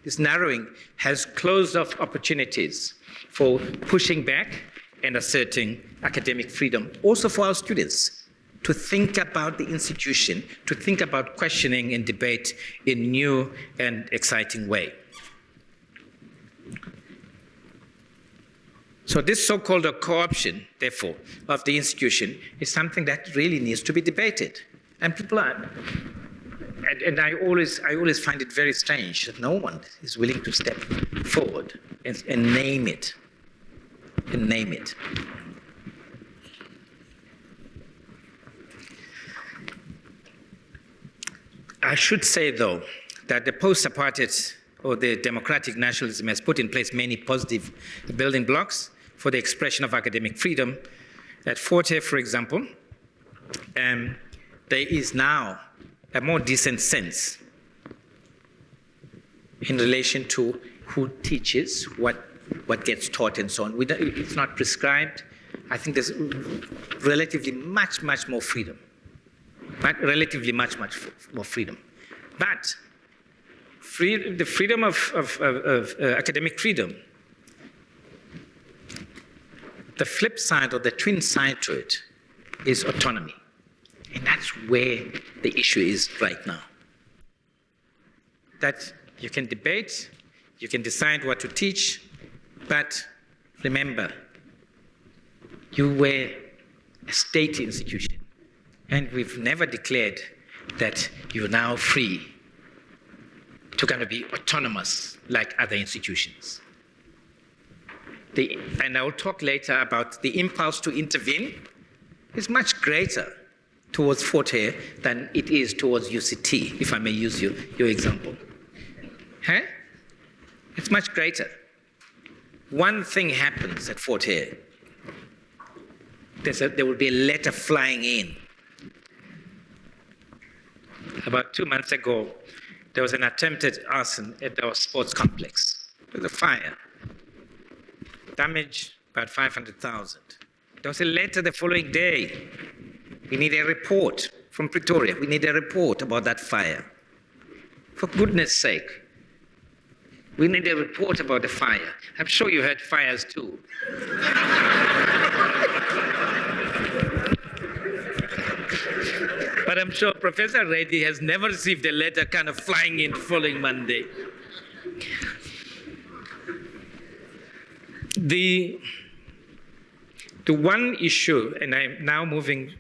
This narrowing has closed off opportunities for pushing back and asserting academic freedom, also for our students, to think about the institution, to think about questioning and debate in new and exciting way. So this so-called co-option, therefore, of the institution is something that really needs to be debated. And people are, and I always find it very strange that no one is willing to step forward and name it. And name it. I should say, though, that the post-apartheid or the democratic nationalism has put in place many positive building blocks for the expression of academic freedom. At Fort Hare, for example, there is now a more decent sense in relation to who teaches, what gets taught, and so on. It's not prescribed. I think there's relatively much more freedom. Relatively much more freedom. But the freedom of academic freedom, the flip side or the twin side to it is autonomy. And that's where the issue is right now. That you can debate, you can decide what to teach, but remember, you were a state institution. And we've never declared that you're now free to kind of be autonomous like other institutions. And I'll talk later about the impulse to intervene is much greater towards Fort Hare than it is towards UCT, if I may use your example. Huh? It's much greater. One thing happens at Fort Hare. There will be a letter flying in. About 2 months ago, there was an attempted arson at our sports complex. There was a fire. Damage, about 500,000. There was a letter the following day. We need a report from Pretoria. We need a report about that fire. For goodness sake, we need a report about the fire. I'm sure you had fires too. But I'm sure Professor Reddy has never received a letter kind of flying in following Monday. The one issue, and I'm now moving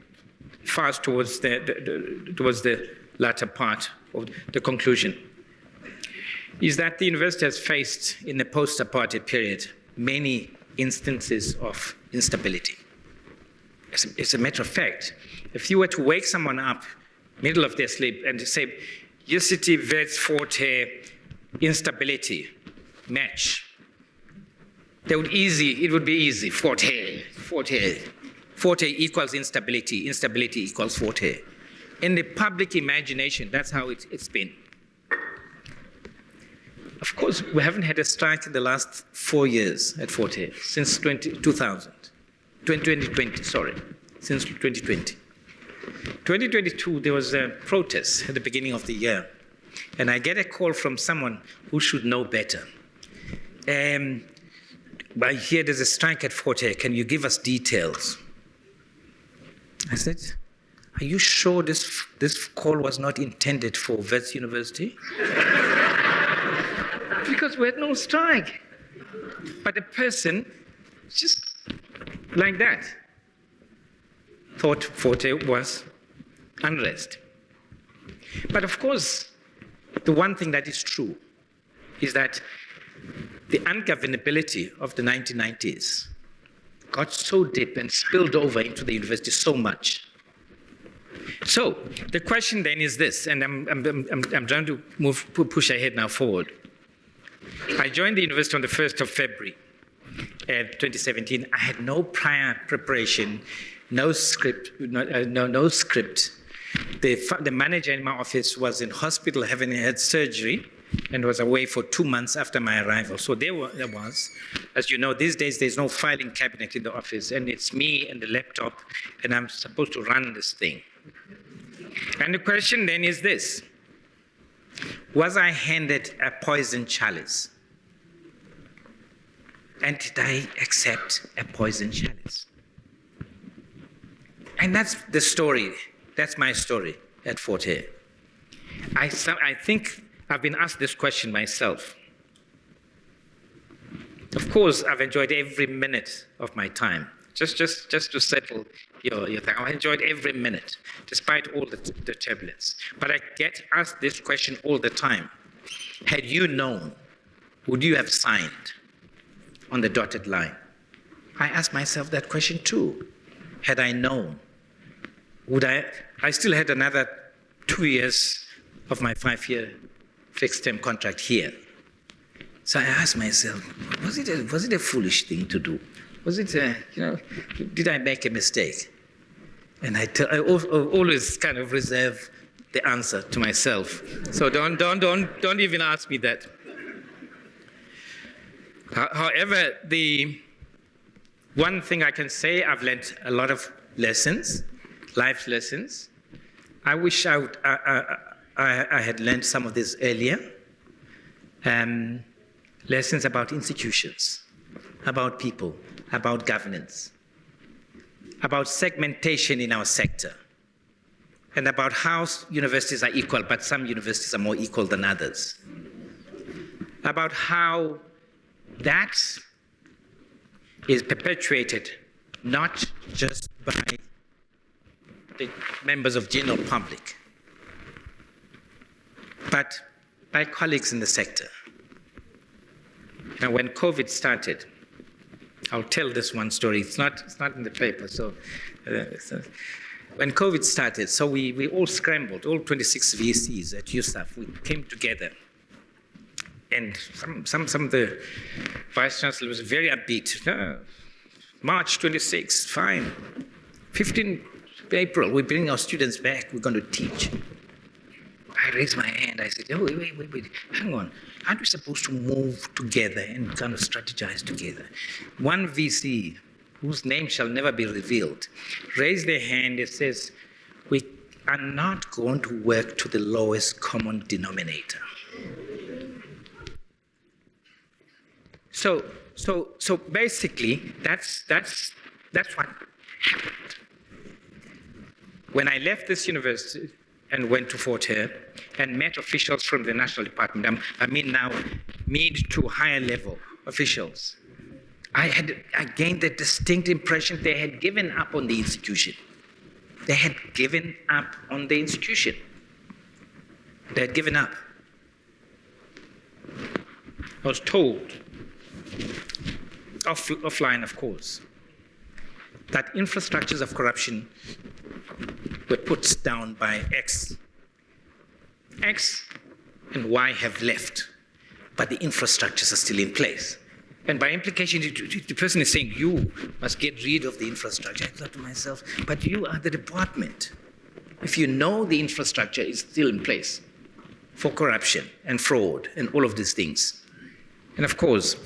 fast towards the latter part of the conclusion, is that the university has faced, in the post-apartheid period, many instances of instability. As a matter of fact, if you were to wake someone up, middle of their sleep, and to say, UCT Vets Fort Hare instability match, it would be easy. Fort Hare. Fort Hare equals instability. Instability equals Fort Hare. In the public imagination, that's how it's been. Of course, we haven't had a strike in the last 4 years at Fort Hare, since 2020, since 2020. 2022, there was a protest at the beginning of the year, and I get a call from someone who should know better. I hear there's a strike at Fort Hare. Can you give us details? I said, are you sure this call was not intended for Wits University? Because we had no strike. But the person, just like that, thought Fort Hare was unrest. But of course, the one thing that is true is that the ungovernability of the 1990s got so deep and spilled over into the university so much. So the question then is this, and I'm trying to push ahead now forward. I joined the university on the 1st of February 2017. I had no prior preparation, no script. The manager in my office was in hospital having had surgery and was away for 2 months after my arrival. So there was, as you know, these days there's no filing cabinet in the office, and it's me and the laptop, and I'm supposed to run this thing. And the question then is this: was I handed a poison chalice? And did I accept a poison chalice? And that's the story. That's my story at Fort Hare. I think I've been asked this question myself. Of course, I've enjoyed every minute of my time. Just to settle your thing. I enjoyed every minute, despite all the turbulence. But I get asked this question all the time. Had you known, would you have signed on the dotted line? I ask myself that question too. Had I known, would I still had another 2 years of my 5-year fixed-term contract here. So I asked myself, was it a foolish thing to do? Was it, did I make a mistake? And I always kind of reserve the answer to myself. So don't even ask me that. However, the one thing I can say, I've learned a lot of lessons, life lessons. I wish I had learned some of this earlier. Lessons about institutions, about people, about governance, about segmentation in our sector, and about how universities are equal, but some universities are more equal than others. About how that is perpetuated not just by the members of general public, but by colleagues in the sector. Now, when COVID started, I'll tell this one story. It's not in the paper. When COVID started, so we all scrambled, all 26 VCs at USAF. We came together, and some of the Vice-Chancellor was very upbeat. March 26, fine. 15 April, we bring our students back. We're going to teach. I raised my hand. I said, oh, wait, hang on. Aren't we supposed to move together and kind of strategize together? One VC, whose name shall never be revealed, raised their hand and says, we are not going to work to the lowest common denominator. So basically, that's what happened. When I left this university and went to Fort Hare and met officials from the National Department, I mean now mid to higher level officials, I gained the distinct impression they had given up on the institution. They had given up on the institution. They had given up. I was told, offline of course, that infrastructures of corruption were put down by X. X and Y have left, but the infrastructures are still in place. And by implication, the person is saying, you must get rid of the infrastructure. I thought to myself, but you are the department. If you know the infrastructure is still in place for corruption and fraud and all of these things. And of course,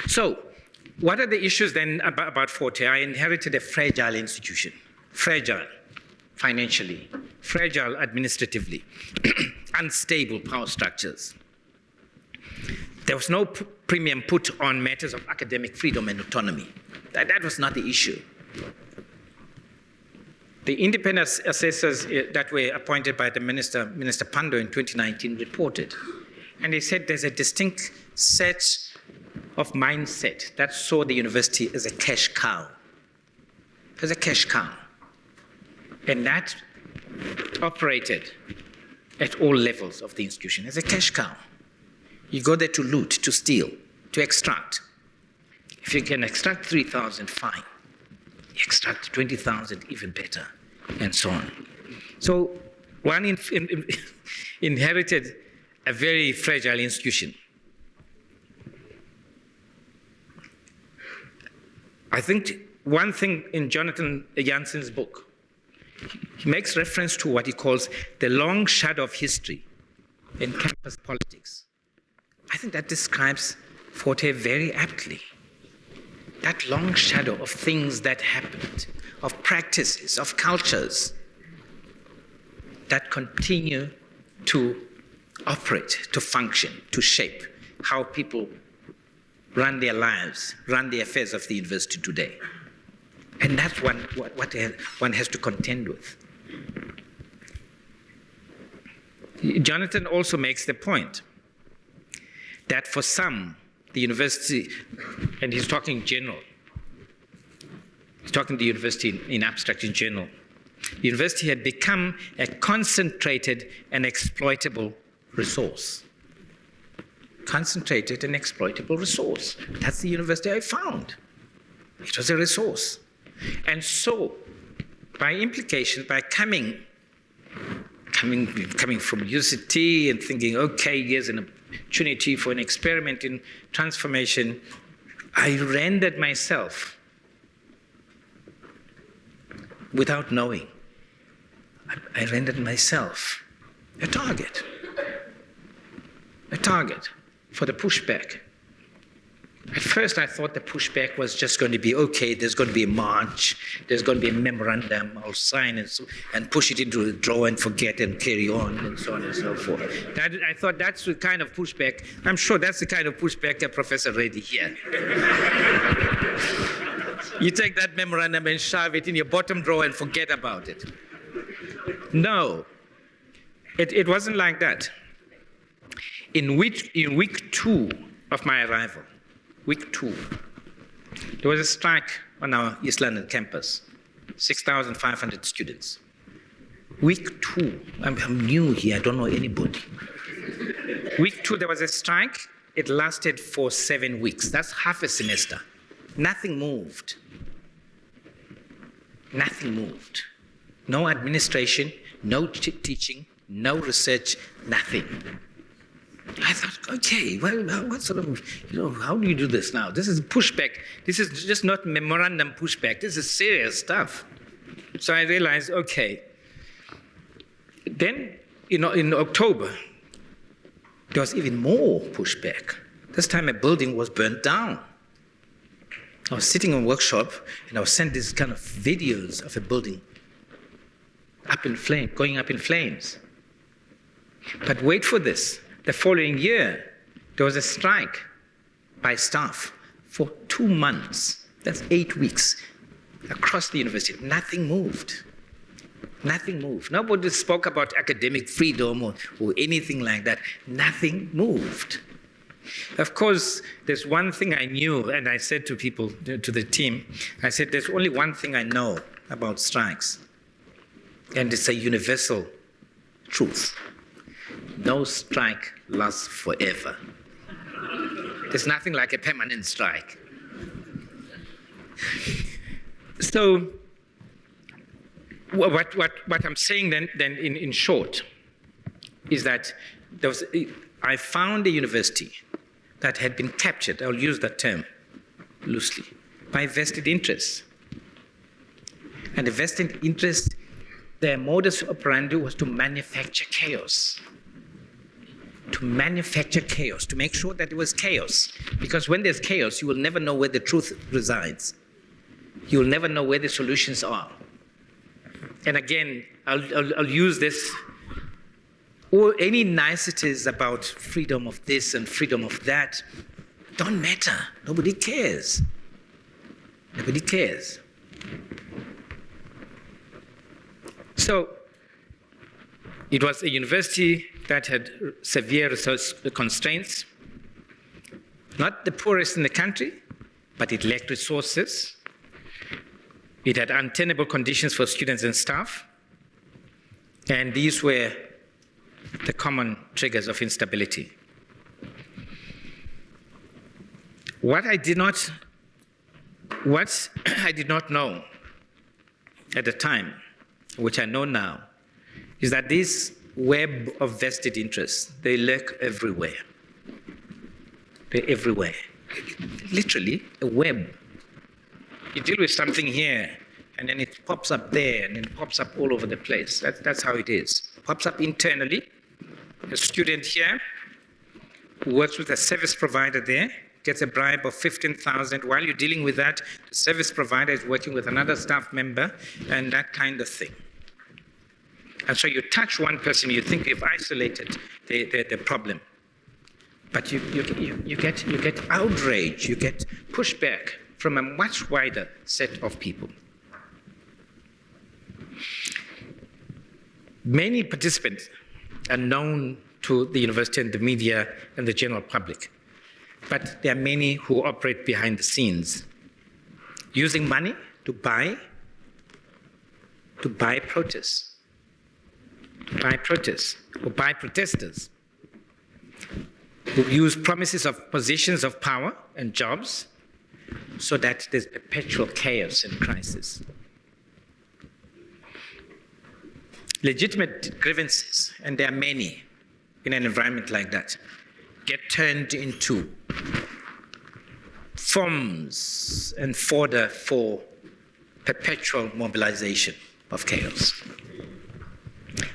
so what are the issues then about Forte? I inherited a fragile institution, fragile financially, fragile administratively, unstable power structures. There was no premium put on matters of academic freedom and autonomy. That was not the issue. The independent assessors that were appointed by the Minister Pando in 2019 reported, and they said there's a distinct set of mindset that saw the university as a cash cow. As a cash cow. And that operated at all levels of the institution as a cash cow. You go there to loot, to steal, to extract. If you can extract 3,000, fine. You extract 20,000, even better, and so on. So one inherited a very fragile institution. I think one thing in Jonathan Janssen's book, he makes reference to what he calls the long shadow of history in campus politics. I think that describes Forte very aptly. That long shadow of things that happened, of practices, of cultures that continue to operate, to function, to shape how people run their lives, run the affairs of the university today. And that's what one has to contend with. Jonathan also makes the point that for some, the university, and he's talking general, he's talking the university in abstract in general, the university had become a concentrated and exploitable resource. Concentrated and exploitable resource. That's the university I found. It was a resource. And so, by implication, by coming from UCT and thinking, okay, here's an opportunity for an experiment in transformation, I rendered myself, without knowing, I rendered myself a target for the pushback. At first, I thought the pushback was just going to be, okay, there's going to be a march, there's going to be a memorandum, I'll sign and push it into the drawer and forget and carry on, and so on and so forth. I thought that's the kind of pushback, I'm sure that's the kind of pushback that Professor Reddy here. You take that memorandum and shove it in your bottom drawer and forget about it. No, it wasn't like that. In week 2 of my arrival, week 2, there was a strike on our East London campus, 6,500 students. Week 2, I'm new here, I don't know anybody. Week 2, there was a strike. It lasted for 7 weeks. That's half a semester. Nothing moved. Nothing moved. No administration, no teaching, no research, nothing. I thought, okay, well, what sort of, how do you do this now? This is pushback. This is just not memorandum pushback. This is serious stuff. So I realized, okay. Then, in October, there was even more pushback. This time a building was burnt down. I was sitting in a workshop and I was sent these kind of videos of a building going up in flames. But wait for this. The following year, there was a strike by staff for 2 months. That's 8 weeks across the university. Nothing moved. Nothing moved. Nobody spoke about academic freedom or anything like that. Nothing moved. Of course, there's one thing I knew, and I said to people, to the team, I said, there's only one thing I know about strikes, and it's a universal truth. No strike lasts forever. There's nothing like a permanent strike. So, what I'm saying then in short is that I found a university that had been captured, I'll use that term loosely, by vested interests. And the vested interest, their modus operandi was to manufacture chaos. To manufacture chaos, to make sure that there was chaos. Because when there's chaos, you will never know where the truth resides. You will never know where the solutions are. And again, I'll use this, or any niceties about freedom of this and freedom of that don't matter. Nobody cares. Nobody cares. So it was a university that had severe resource constraints, not the poorest in the country, but it lacked resources. It had untenable conditions for students and staff, and these were the common triggers of instability. What I did not know at the time, which I know now, is that this web of vested interests, they lurk everywhere. They're everywhere. Literally, a web. You deal with something here, and then it pops up there, and then it pops up all over the place. That's how it is. It pops up internally. A student here who works with a service provider there gets a bribe of 15,000. While you're dealing with that, the service provider is working with another staff member, and that kind of thing. And so you touch one person, you think you've isolated the problem. But you get outrage, you get pushback from a much wider set of people. Many participants are known to the university and the media and the general public, but there are many who operate behind the scenes, using money to buy protests, or buy protesters, who use promises of positions of power and jobs so that there's perpetual chaos and crisis. Legitimate grievances, and there are many in an environment like that, get turned into forms and fodder for perpetual mobilization of chaos.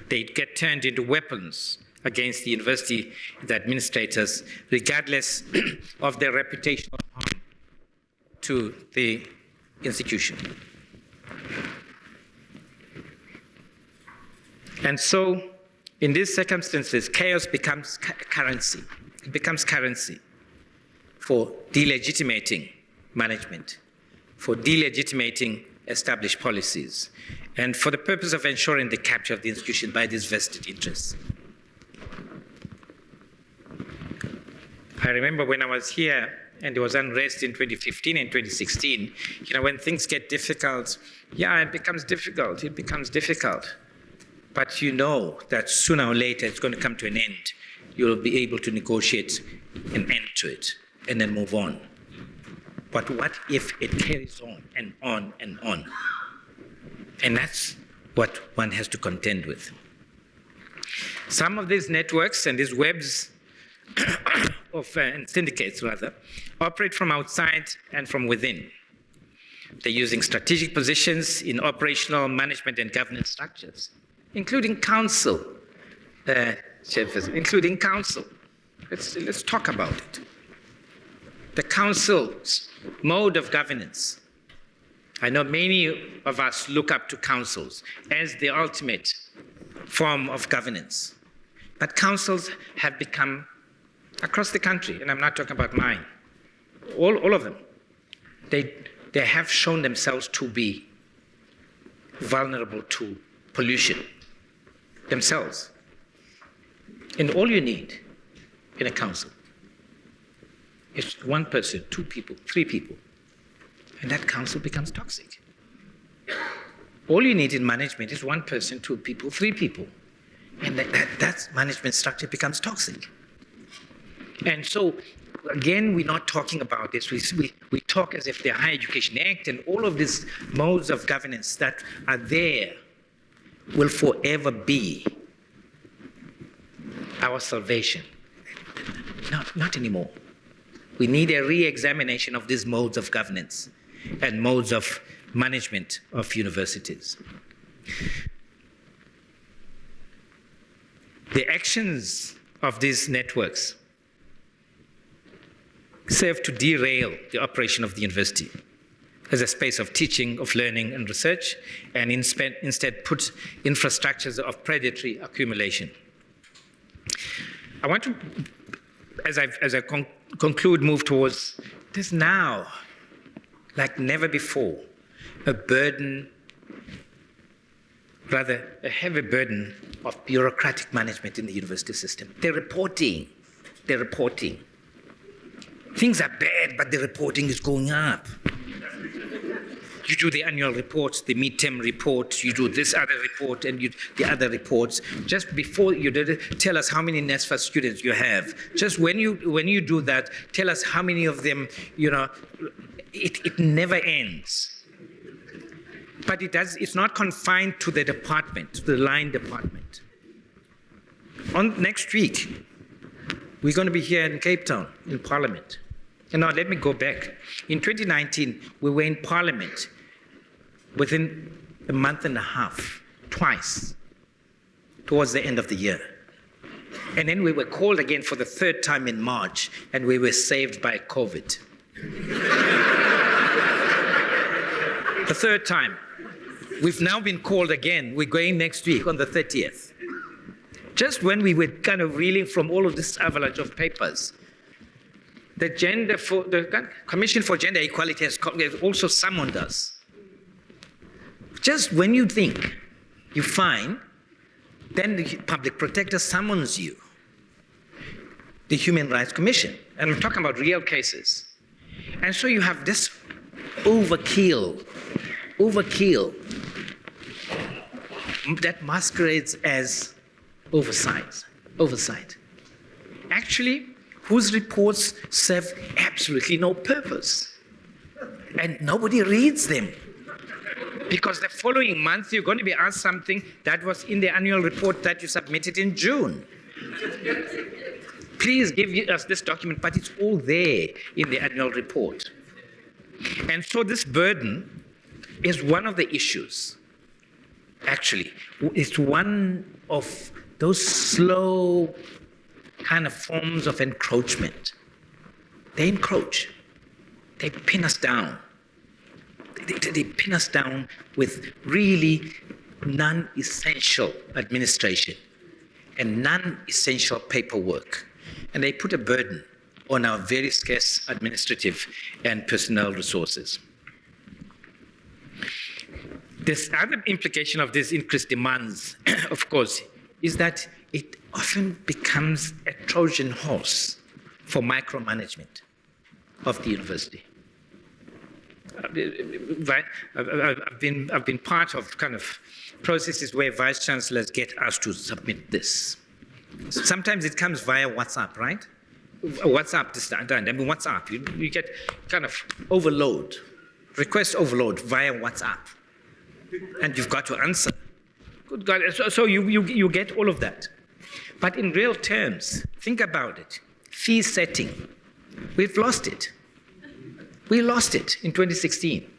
They get turned into weapons against the university, the administrators, regardless of their reputational harm to the institution. And so, in these circumstances, chaos becomes currency. It becomes currency for delegitimating management, for delegitimating established policies, and for the purpose of ensuring the capture of the institution by these vested interests. I remember when I was here and there was unrest in 2015 and 2016, when things get difficult, it becomes difficult. But you know that sooner or later it's going to come to an end. You'll be able to negotiate an end to it and then move on. But what if it carries on and on and on? And that's what one has to contend with. Some of these networks and these webs and syndicates operate from outside and from within. They're using strategic positions in operational management and governance structures, including council, including council. Let's talk about it. The council's mode of governance. I know many of us look up to councils as the ultimate form of governance. But councils have become, across the country, and I'm not talking about mine, all of them, they have shown themselves to be vulnerable to pollution themselves. And all you need in a council It's one person, two people, three people. And that council becomes toxic. All you need in management is one person, two people, three people. And that management structure becomes toxic. And so, again, we're not talking about this. We talk as if the Higher Education Act and all of these modes of governance that are there will forever be our salvation. Not anymore. We need a re-examination of these modes of governance and modes of management of universities. The actions of these networks serve to derail the operation of the university as a space of teaching, of learning and research, and instead put infrastructures of predatory accumulation. I want to, as I conclude, move towards this now, like never before, a burden, rather a heavy burden of bureaucratic management in the university system. They're reporting. Things are bad, but the reporting is going up. You do the annual reports, the midterm report, you do this other report, and the other reports. Just before you did it, tell us how many NSFAS students you have. Just when you do that, tell us how many of them, it never ends. But it's not confined to the department, to the line department. Next week, we're going to be here in Cape Town, in Parliament. And now let me go back. In 2019, we were in Parliament within a month and a half, twice, towards the end of the year. And then we were called again for the third time in March, and we were saved by COVID. The third time. We've now been called again. We're going next week on the 30th. Just when we were kind of reeling from all of this avalanche of papers, the Commission for Gender Equality has also summoned us. Just when you think you're fine, then the public protector summons you. The Human Rights Commission. And we're talking about real cases. And so you have this overkill that masquerades as oversight. Actually, whose reports serve absolutely no purpose. And nobody reads them. Because the following month, you're going to be asked something that was in the annual report that you submitted in June. Please give us this document, but it's all there in the annual report. And so this burden is one of the issues. Actually, it's one of those slow kind of forms of encroachment. They encroach. They pin us down. They pin us down with really non-essential administration and non-essential paperwork. And they put a burden on our very scarce administrative and personnel resources. This other implication of these increased demands, of course, is that it often becomes a Trojan horse for micromanagement of the university. I've been part of kind of processes where vice-chancellors get us to submit this. Sometimes it comes via WhatsApp, right? WhatsApp is done. I mean, WhatsApp, you get kind of request overload via WhatsApp. And you've got to answer. Good God, so you get all of that. But in real terms, think about it. Fee setting, we've lost it. We lost it in 2016.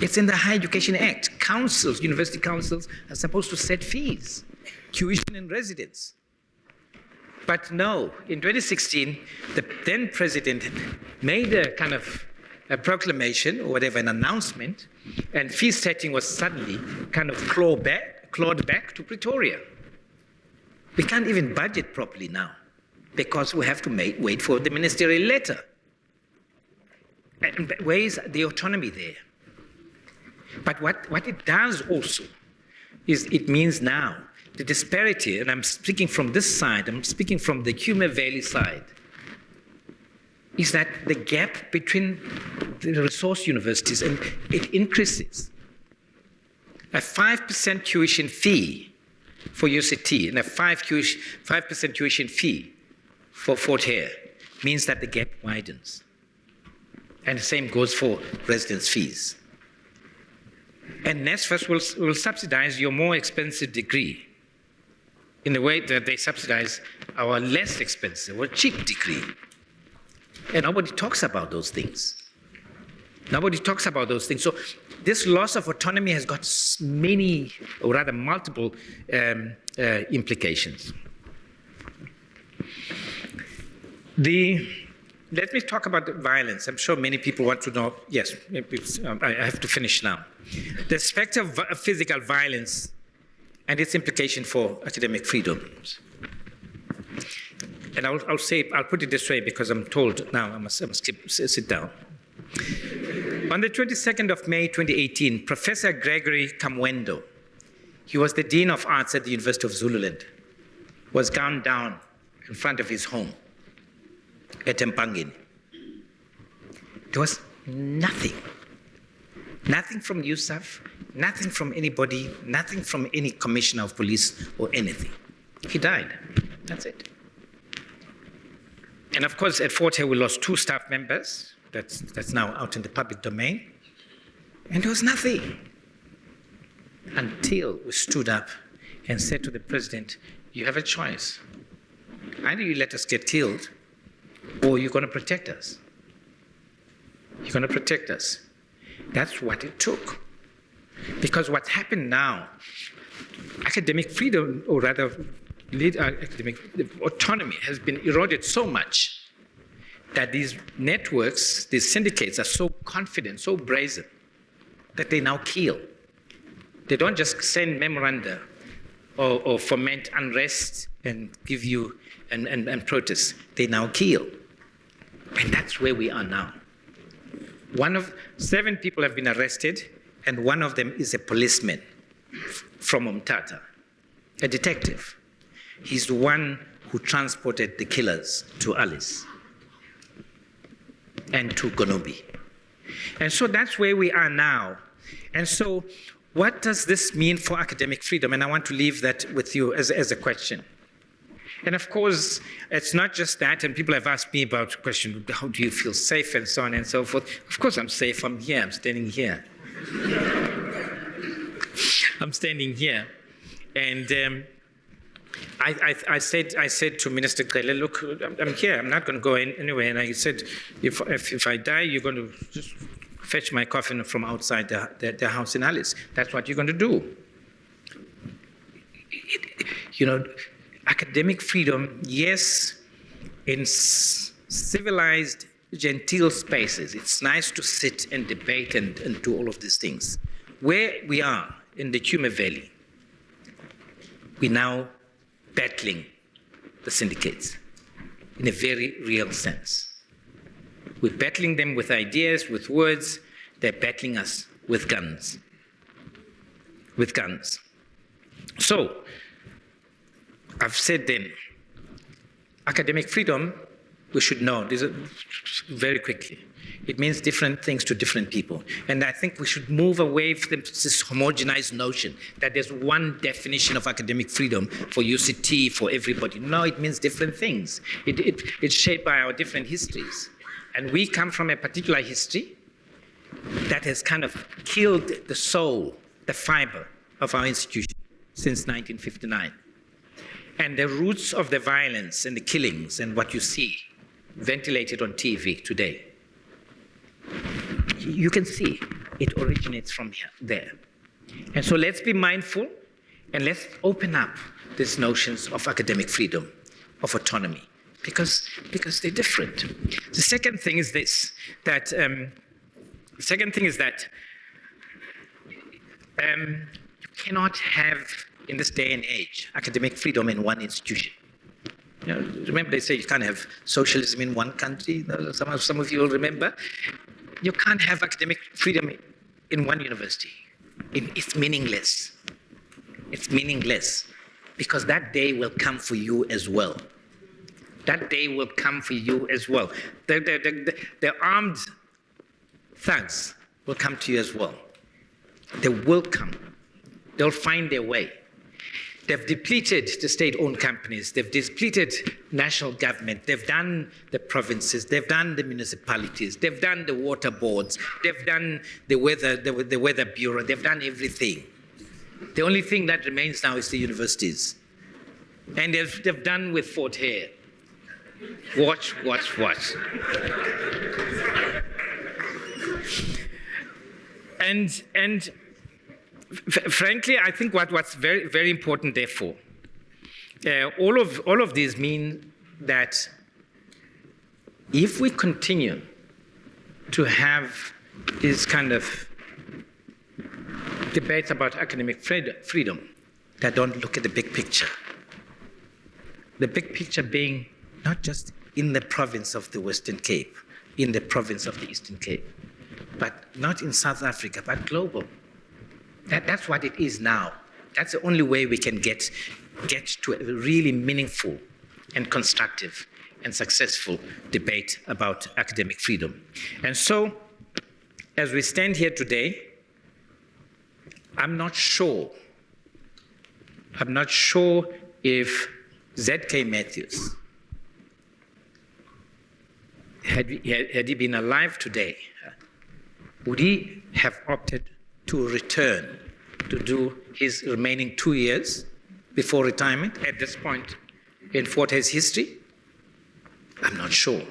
It's in the Higher Education Act. Councils, university councils, are supposed to set fees, tuition and residence. But no, in 2016, the then president made a kind of a proclamation or whatever, an announcement, and fee setting was suddenly kind of clawed back to Pretoria. We can't even budget properly now because we have to wait for the ministerial letter. And where is the autonomy there? But what it does also is it means now the disparity, and I'm speaking from this side, I'm speaking from the Thyume Valley side. is that the gap between the resource universities, and it increases. A 5% tuition fee for UCT and a 5% tuition fee for Fort Hare means that the gap widens. And the same goes for residence fees. And NSFAS will subsidize your more expensive degree in the way that they subsidize our less expensive or cheap degree. And nobody talks about those things. Nobody talks about those things. So this loss of autonomy has got many, or rather multiple, implications. Let me talk about the violence. I'm sure many people want to know. Yes, I have to finish now. The specter of physical violence and its implication for academic freedoms. And I'll put it this way because I'm told now I must sit down. On the 22nd of May 2018, Professor Gregory Kamwendo, he was the Dean of Arts at the University of Zululand, was gunned down in front of his home at Mpangeni. There was nothing from USAF, nothing from anybody, nothing from any commissioner of police or anything. He died. That's it. And of course, at Fort Hare, we lost 2 staff members. That's now out in the public domain. And there was nothing until we stood up and said to the president, you have a choice. Either you let us get killed, or you're going to protect us. You're going to protect us. That's what it took. Because what's happened now, academic freedom, or rather academic autonomy, has been eroded so much that these networks, these syndicates are so confident, so brazen, that they now kill. They don't just send memoranda or foment unrest and give you and protest. They now kill. And that's where we are now. 7 people have been arrested, and one of them is a policeman from Umtata, a detective. He's the one who transported the killers to Alice and to Gonobi. And so that's where we are now. And so what does this mean for academic freedom? And I want to leave that with you as a question. And of course, it's not just that, and people have asked me about the question, how do you feel safe and so on and so forth. Of course I'm safe, I'm here, I'm standing here. I'm standing here. And I said to Minister Grele, look, I'm here, I'm not going to go anywhere. And I said, if I die, you're going to just fetch my coffin from outside the house in Alice. That's what you're going to do. Academic freedom, yes, in civilized, genteel spaces, it's nice to sit and debate and do all of these things. Where we are in the Thyume Valley, we're now battling the syndicates in a very real sense. We're battling them with ideas, with words. They're battling us with guns. With guns. So, I've said then, academic freedom, we should know, this very quickly. It means different things to different people. And I think we should move away from this homogenized notion that there's one definition of academic freedom for UCT, for everybody. No, it means different things. It's shaped by our different histories. And we come from a particular history that has kind of killed the soul, the fiber of our institution since 1959. And the roots of the violence and the killings and what you see ventilated on TV today, you can see it originates from there. And so let's be mindful and let's open up these notions of academic freedom, of autonomy, because they're different. The second thing is this, that you cannot have, in this day and age, academic freedom in one institution. Remember they say you can't have socialism in one country? Some of you will remember. You can't have academic freedom in one university. It's meaningless. It's meaningless because that day will come for you as well. That day will come for you as well. The armed thugs will come to you as well. They will come. They'll find their way. They've depleted the state-owned companies. They've depleted national government. They've done the provinces. They've done the municipalities. They've done the water boards. They've done the weather bureau. They've done everything. The only thing that remains now is the universities. And they've done with Fort Hare. Watch. And frankly, I think what's very, very important, therefore, all of these mean that if we continue to have this kind of debates about academic freedom that don't look at the big picture being not just in the province of the Western Cape, in the province of the Eastern Cape, but not in South Africa, but global. That's what it is now. That's the only way we can get to a really meaningful and constructive and successful debate about academic freedom. And so, as we stand here today, I'm not sure if Z.K. Matthews, had he been alive today, would he have opted to return to do his remaining 2 years before retirement at this point in Fort Hare's history? I'm not sure.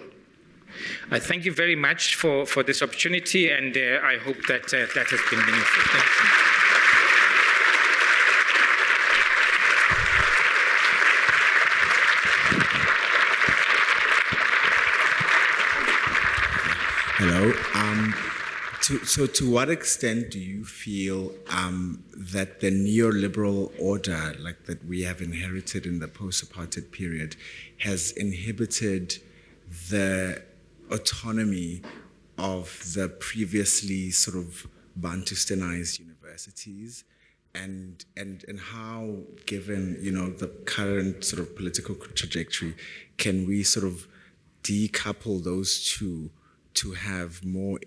I thank you very much for this opportunity, and I hope that that has been meaningful. Thank you so much. Hello. So to what extent do you feel that the neoliberal order, like that we have inherited in the post-apartheid period, has inhibited the autonomy of the previously sort of Bantustanized universities, and how, given the current sort of political trajectory, can we sort of decouple those two to have more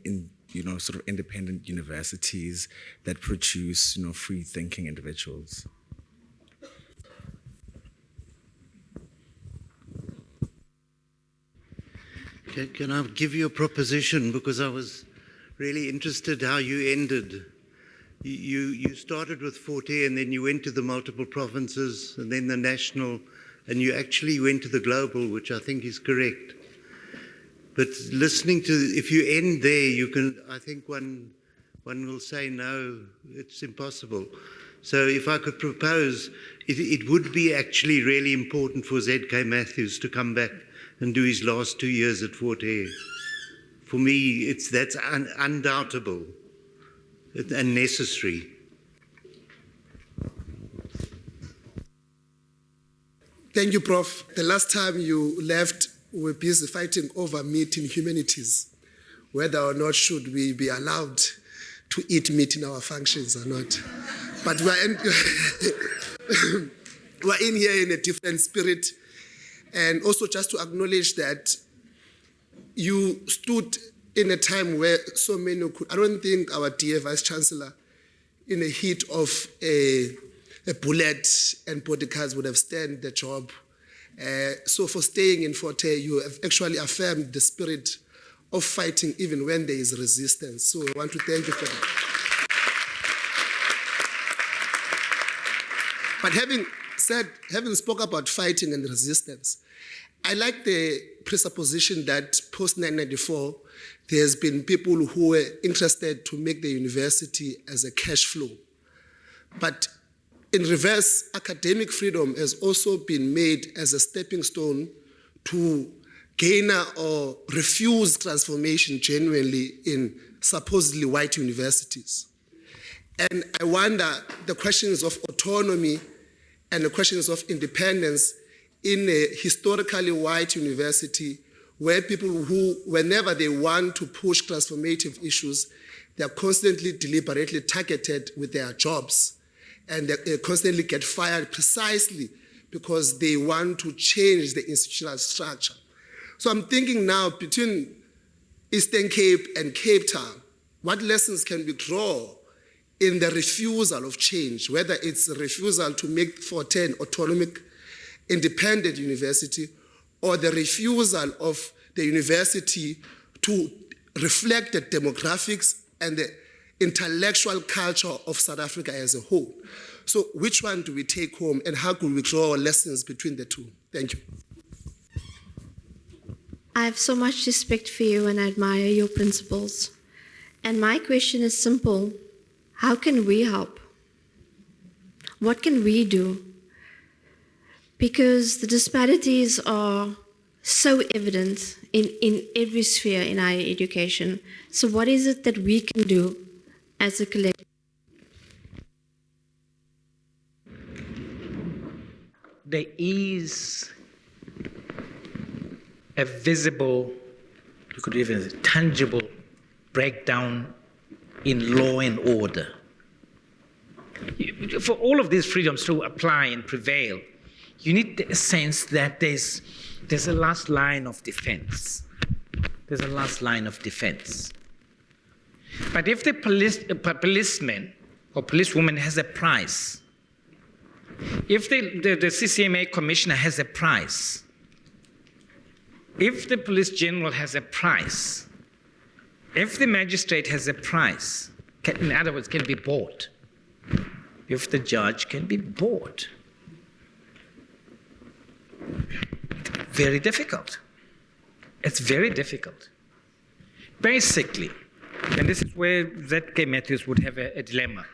sort of independent universities that produce free-thinking individuals? Can I give you a proposition? Because I was really interested how you ended. You started with Fort Hare, and then you went to the multiple provinces, and then the national, and you actually went to the global, which I think is correct. But listening to, if you end there, you can, I think one will say, no, it's impossible. So if I could propose, it would be actually really important for Z.K. Matthews to come back and do his last 2 years at Fort Hare. For me, that's undoubtable and necessary. Thank you, Prof. The last time you left, we were busy fighting over meat in humanities, whether or not should we be allowed to eat meat in our functions or not. But we're in here in a different spirit. And also just to acknowledge that you stood in a time where so many could, I don't think our dear Vice-Chancellor, in the heat of a bullet and bodyguards would have stand the job. So for staying in Fort Hare, you have actually affirmed the spirit of fighting even when there is resistance. So I want to thank you for that. But having spoke about fighting and resistance, I like the presupposition that post-1994, there's been people who were interested to make the university as a cash flow. But in reverse, academic freedom has also been made as a stepping stone to gain or refuse transformation genuinely in supposedly white universities. And I wonder the questions of autonomy and the questions of independence in a historically white university where people who, whenever they want to push transformative issues, they're constantly deliberately targeted with their jobs, and they constantly get fired precisely because they want to change the institutional structure. So I'm thinking now between Eastern Cape and Cape Town, what lessons can we draw in the refusal of change, whether it's a refusal to make Fort 10 autonomic, independent university, or the refusal of the university to reflect the demographics and the intellectual culture of South Africa as a whole. So which one do we take home, and how could we draw lessons between the two? Thank you. I have so much respect for you and I admire your principles. And my question is simple. How can we help? What can we do? Because the disparities are so evident in every sphere in higher education. So what is it that we can do as a collective? There is a visible, you could even say tangible breakdown in law and order. For all of these freedoms to apply and prevail, you need a sense that there's a last line of defense. There's a last line of defense. But if the policeman or policewoman has a price, if the CCMA commissioner has a price, if the police general has a price, if the magistrate has a price, in other words, can be bought, if the judge can be bought, very difficult. It's very difficult. Basically, and this is where Z.K. Matthews would have a dilemma.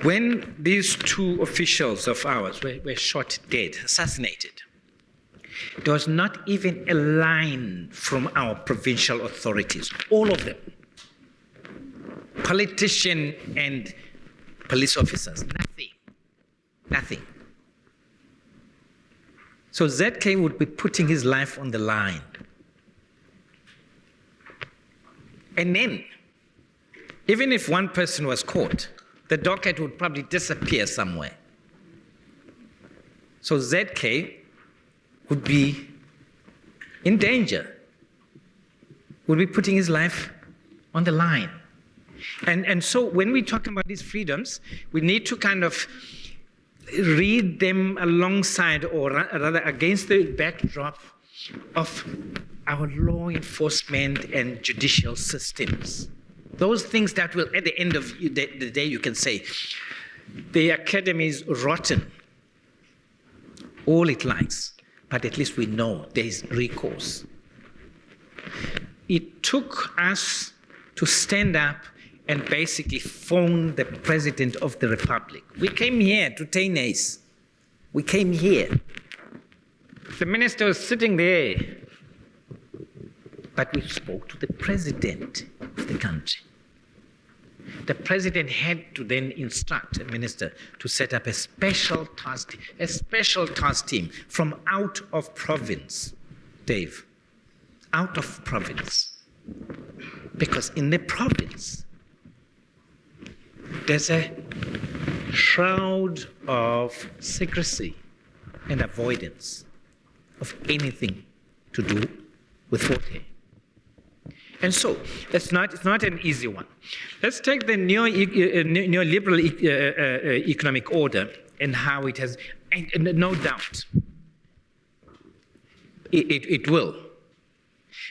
When these two officials of ours were shot dead, assassinated, there was not even a line from our provincial authorities, all of them, politicians and police officers, nothing. So ZK would be putting his life on the line. And then, even if one person was caught, the docket would probably disappear somewhere. So ZK would be in danger, would be putting his life on the line. And so when we talk about these freedoms, we need to kind of read them alongside, or rather against the backdrop of our law enforcement and judicial systems. Those things that will, at the end of the day, you can say, the academy is rotten, all it likes, but at least we know there is recourse. It took us to stand up and basically phone the President of the Republic. We came here to Tainis. We came here. The minister was sitting there, but we spoke to the President of the country. The President had to then instruct a minister to set up a special task team from out of province, Dave, out of province. Because in the province, there's a shroud of secrecy and avoidance of anything to do with Fort Hare. And so, it's not an easy one. Let's take the neoliberal economic order and how it has, and no doubt, it will.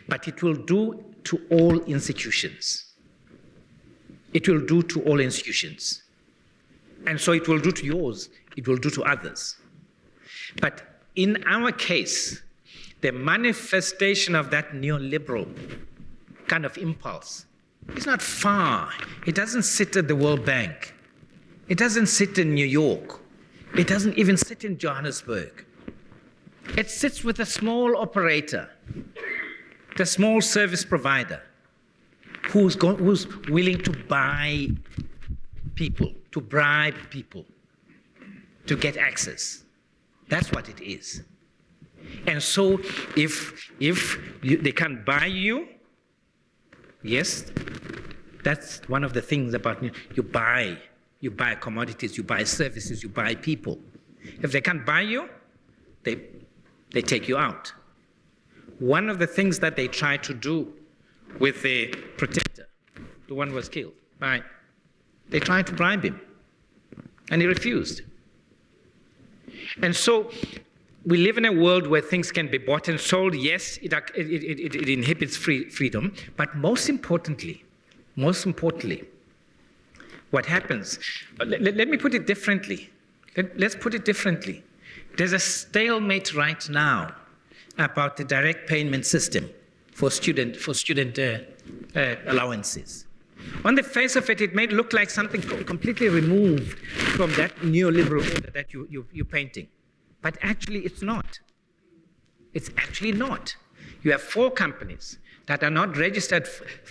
But it will do to all institutions. It will do to all institutions. And so it will do to yours, it will do to others. But in our case, the manifestation of that neoliberal kind of impulse is not far. It doesn't sit at the World Bank. It doesn't sit in New York. It doesn't even sit in Johannesburg. It sits with a small operator, the small service provider, who's willing to buy people, to bribe people, to get access. That's what it is. And so if they can't buy you, yes, that's one of the things about you You buy commodities, you buy services, you buy people. If they can't buy you, they take you out. One of the things that they tried to do with the protector, the one who was killed, right? They tried to bribe him, and he refused. And so we live in a world where things can be bought and sold. Yes, it inhibits freedom, but most importantly, what happens? Let me put it differently. Let's put it differently. There's a stalemate right now about the direct payment system for student allowances. On the face of it, it may look like something completely removed from that neoliberal order that you're painting. But actually, it's not. It's actually not. You have 4 companies that are not registered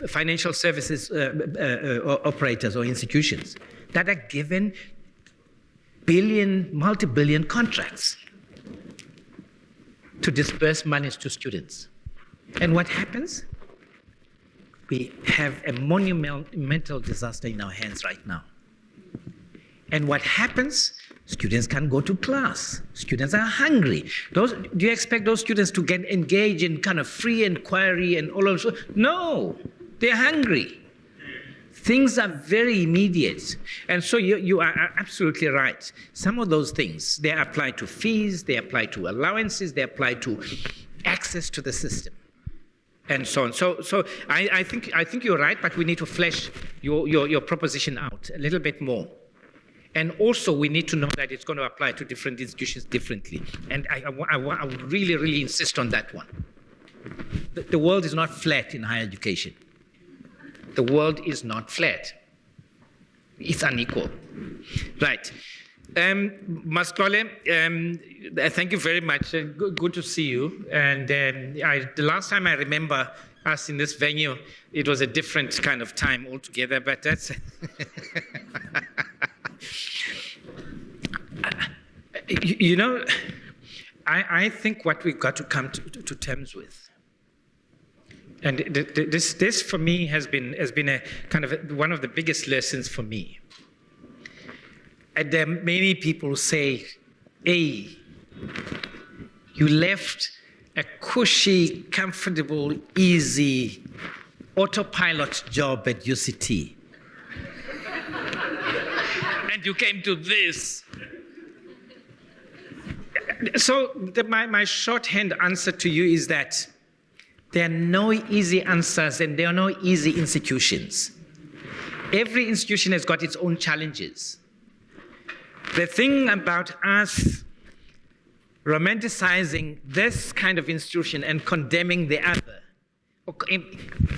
financial services operators or institutions that are given multi-billion contracts to disperse monies to students. And what happens? We have a monumental disaster in our hands right now. And what happens? Students can't go to class. Students are hungry. Do you expect those students to get engaged in kind of free inquiry and all of that? No, they're hungry. Things are very immediate. And so you are absolutely right. Some of those things, they apply to fees, they apply to allowances, they apply to access to the system, and so on. So I think you're right, but we need to flesh your proposition out a little bit more. And also, we need to know that it's going to apply to different institutions differently. And I would really, really insist on that one. The world is not flat in higher education. The world is not flat. It's unequal. Right. Maskole, thank you very much. Good to see you. And the last time I remember us in this venue, it was a different kind of time altogether, but that's... You know, I think what we've got to come to terms with, and this for me has been a kind of one of the biggest lessons for me. And there are many people who say, hey, you left a cushy, comfortable, easy autopilot job at UCT. And you came to this. So my shorthand answer to you is that there are no easy answers and there are no easy institutions. Every institution has got its own challenges. The thing about us romanticizing this kind of institution and condemning the other,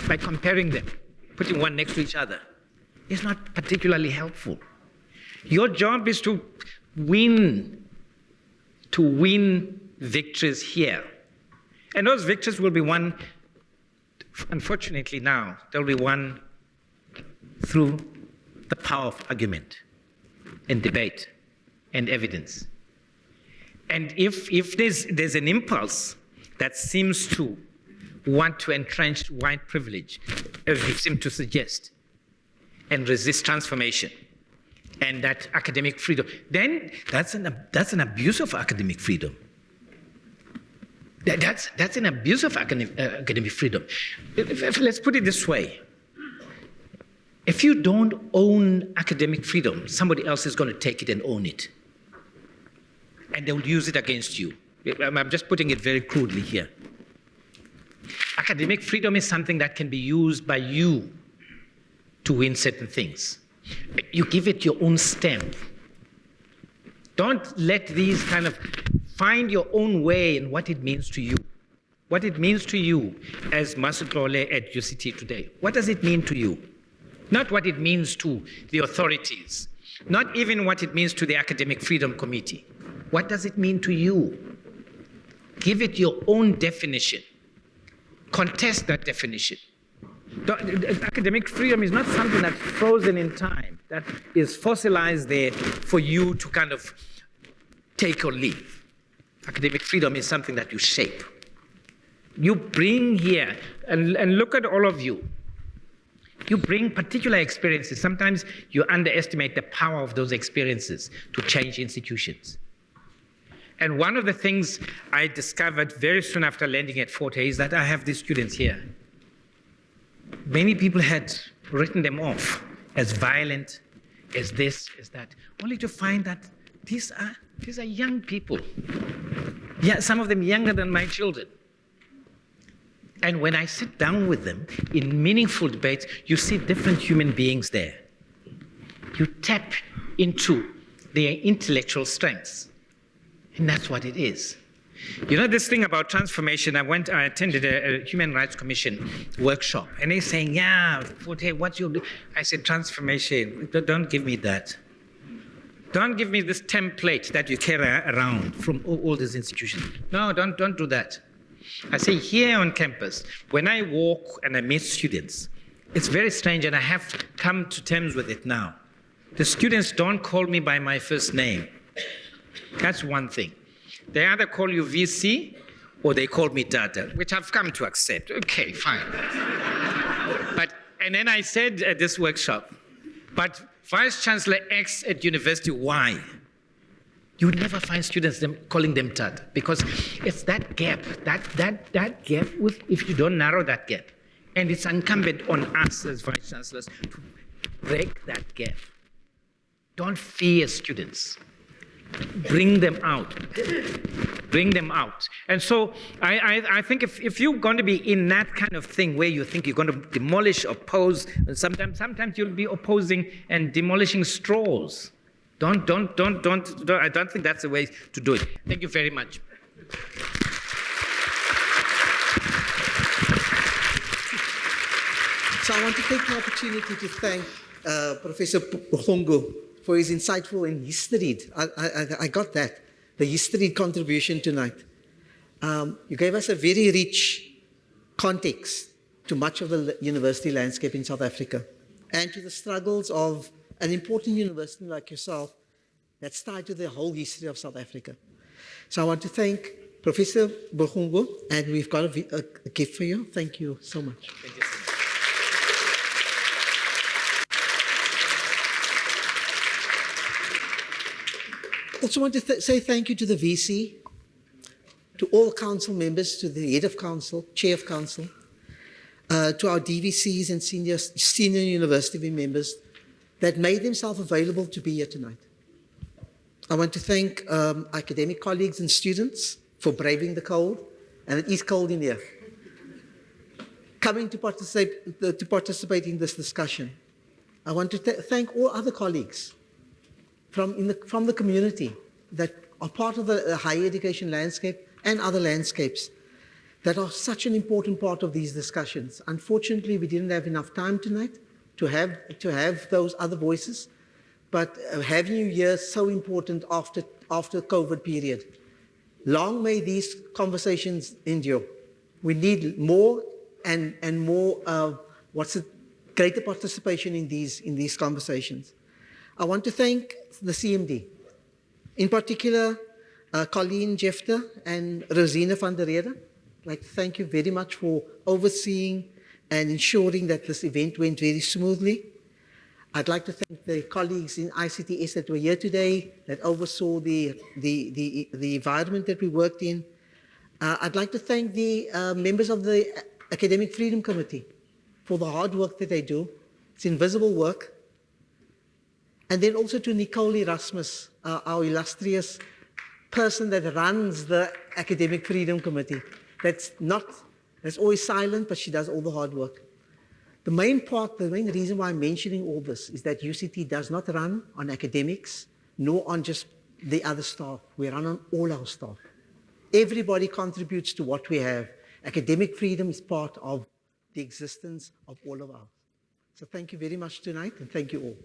by comparing them, putting one next to each other, is not particularly helpful. Your job is to win victories here. And those victories will be won, unfortunately now, they'll be won through the power of argument and debate and evidence. And if there's an impulse that seems to want to entrench white privilege, as you seem to suggest, and resist transformation, and that academic freedom, then that's an abuse of academic freedom. That's an abuse of academic freedom. Let's put it this way. If you don't own academic freedom, somebody else is going to take it and own it. And they will use it against you. I'm just putting it very crudely here. Academic freedom is something that can be used by you to win certain things. You give it your own stamp. Don't let these kind of find your own way in what it means to you. What it means to you as Masetlole at UCT today. What does it mean to you? Not what it means to the authorities. Not even what it means to the Academic Freedom Committee. What does it mean to you? Give it your own definition. Contest that definition. Academic freedom is not something that's frozen in time, that is fossilized there for you to kind of take or leave. Academic freedom is something that you shape. You bring here, and look at all of you. You bring particular experiences. Sometimes you underestimate the power of those experiences to change institutions. And one of the things I discovered very soon after landing at Fort Hare is that I have these students here. Many people had written them off as violent, as this, as that, only to find that these are young people. Yeah, some of them younger than my children. And when I sit down with them in meaningful debates, you see different human beings there. You tap into their intellectual strengths. And that's what it is. You know this thing about transformation, I attended a Human Rights Commission workshop, and they're saying, yeah, hey, what's your... I said, transformation, don't give me that. Don't give me this template that you carry around from all these institutions. No, don't do that. I say, here on campus, when I walk and I meet students, it's very strange, and I have come to terms with it now. The students don't call me by my first name. That's one thing. They either call you VC or they call me Dada, which I've come to accept. Okay, fine. And then I said at this workshop, but Vice-Chancellor X at University Y, you would never find students calling them Dada, because it's that gap, that gap, if you don't narrow that gap. And it's incumbent on us as Vice-Chancellors to break that gap. Don't fear students. Bring them out. Bring them out. And so I think if you're going to be in that kind of thing where you think you're going to demolish, oppose, and sometimes you'll be opposing and demolishing straws. I don't think that's the way to do it. Thank you very much. So I want to take the opportunity to thank Professor Buhlungu for his insightful and history. I got that, the history contribution tonight. You gave us a very rich context to much of the university landscape in South Africa and to the struggles of an important university like yourself that's tied to the whole history of South Africa. So I want to thank Professor Buhlungu, and we've got a gift for you. Thank you so much. Thank you so much. Also want to say thank you to the VC, to all council members, to the head of council, chair of council, to our DVCs and senior university members that made themselves available to be here tonight. I want to thank academic colleagues and students for braving the cold, and it is cold in here, coming to participate in this discussion. I want to thank all other colleagues from the community that are part of the higher education landscape and other landscapes that are such an important part of these discussions. Unfortunately, we didn't have enough time tonight to have those other voices, but having you here is so important after COVID period. Long may these conversations endure. We need more and more greater participation in these conversations. I want to thank the CMD, in particular, Colleen Jefter and Rosina van der Rede. I'd like to thank you very much for overseeing and ensuring that this event went very smoothly. I'd like to thank the colleagues in ICTS that were here today, that oversaw the environment that we worked in. I'd like to thank the members of the Academic Freedom Committee for the hard work that they do. It's invisible work. And then also to Nicole Erasmus, our illustrious person that runs the Academic Freedom Committee. That's always silent, but she does all the hard work. The main reason why I'm mentioning all this is that UCT does not run on academics, nor on just the other staff. We run on all our staff. Everybody contributes to what we have. Academic freedom is part of the existence of all of us. So thank you very much tonight, and thank you all.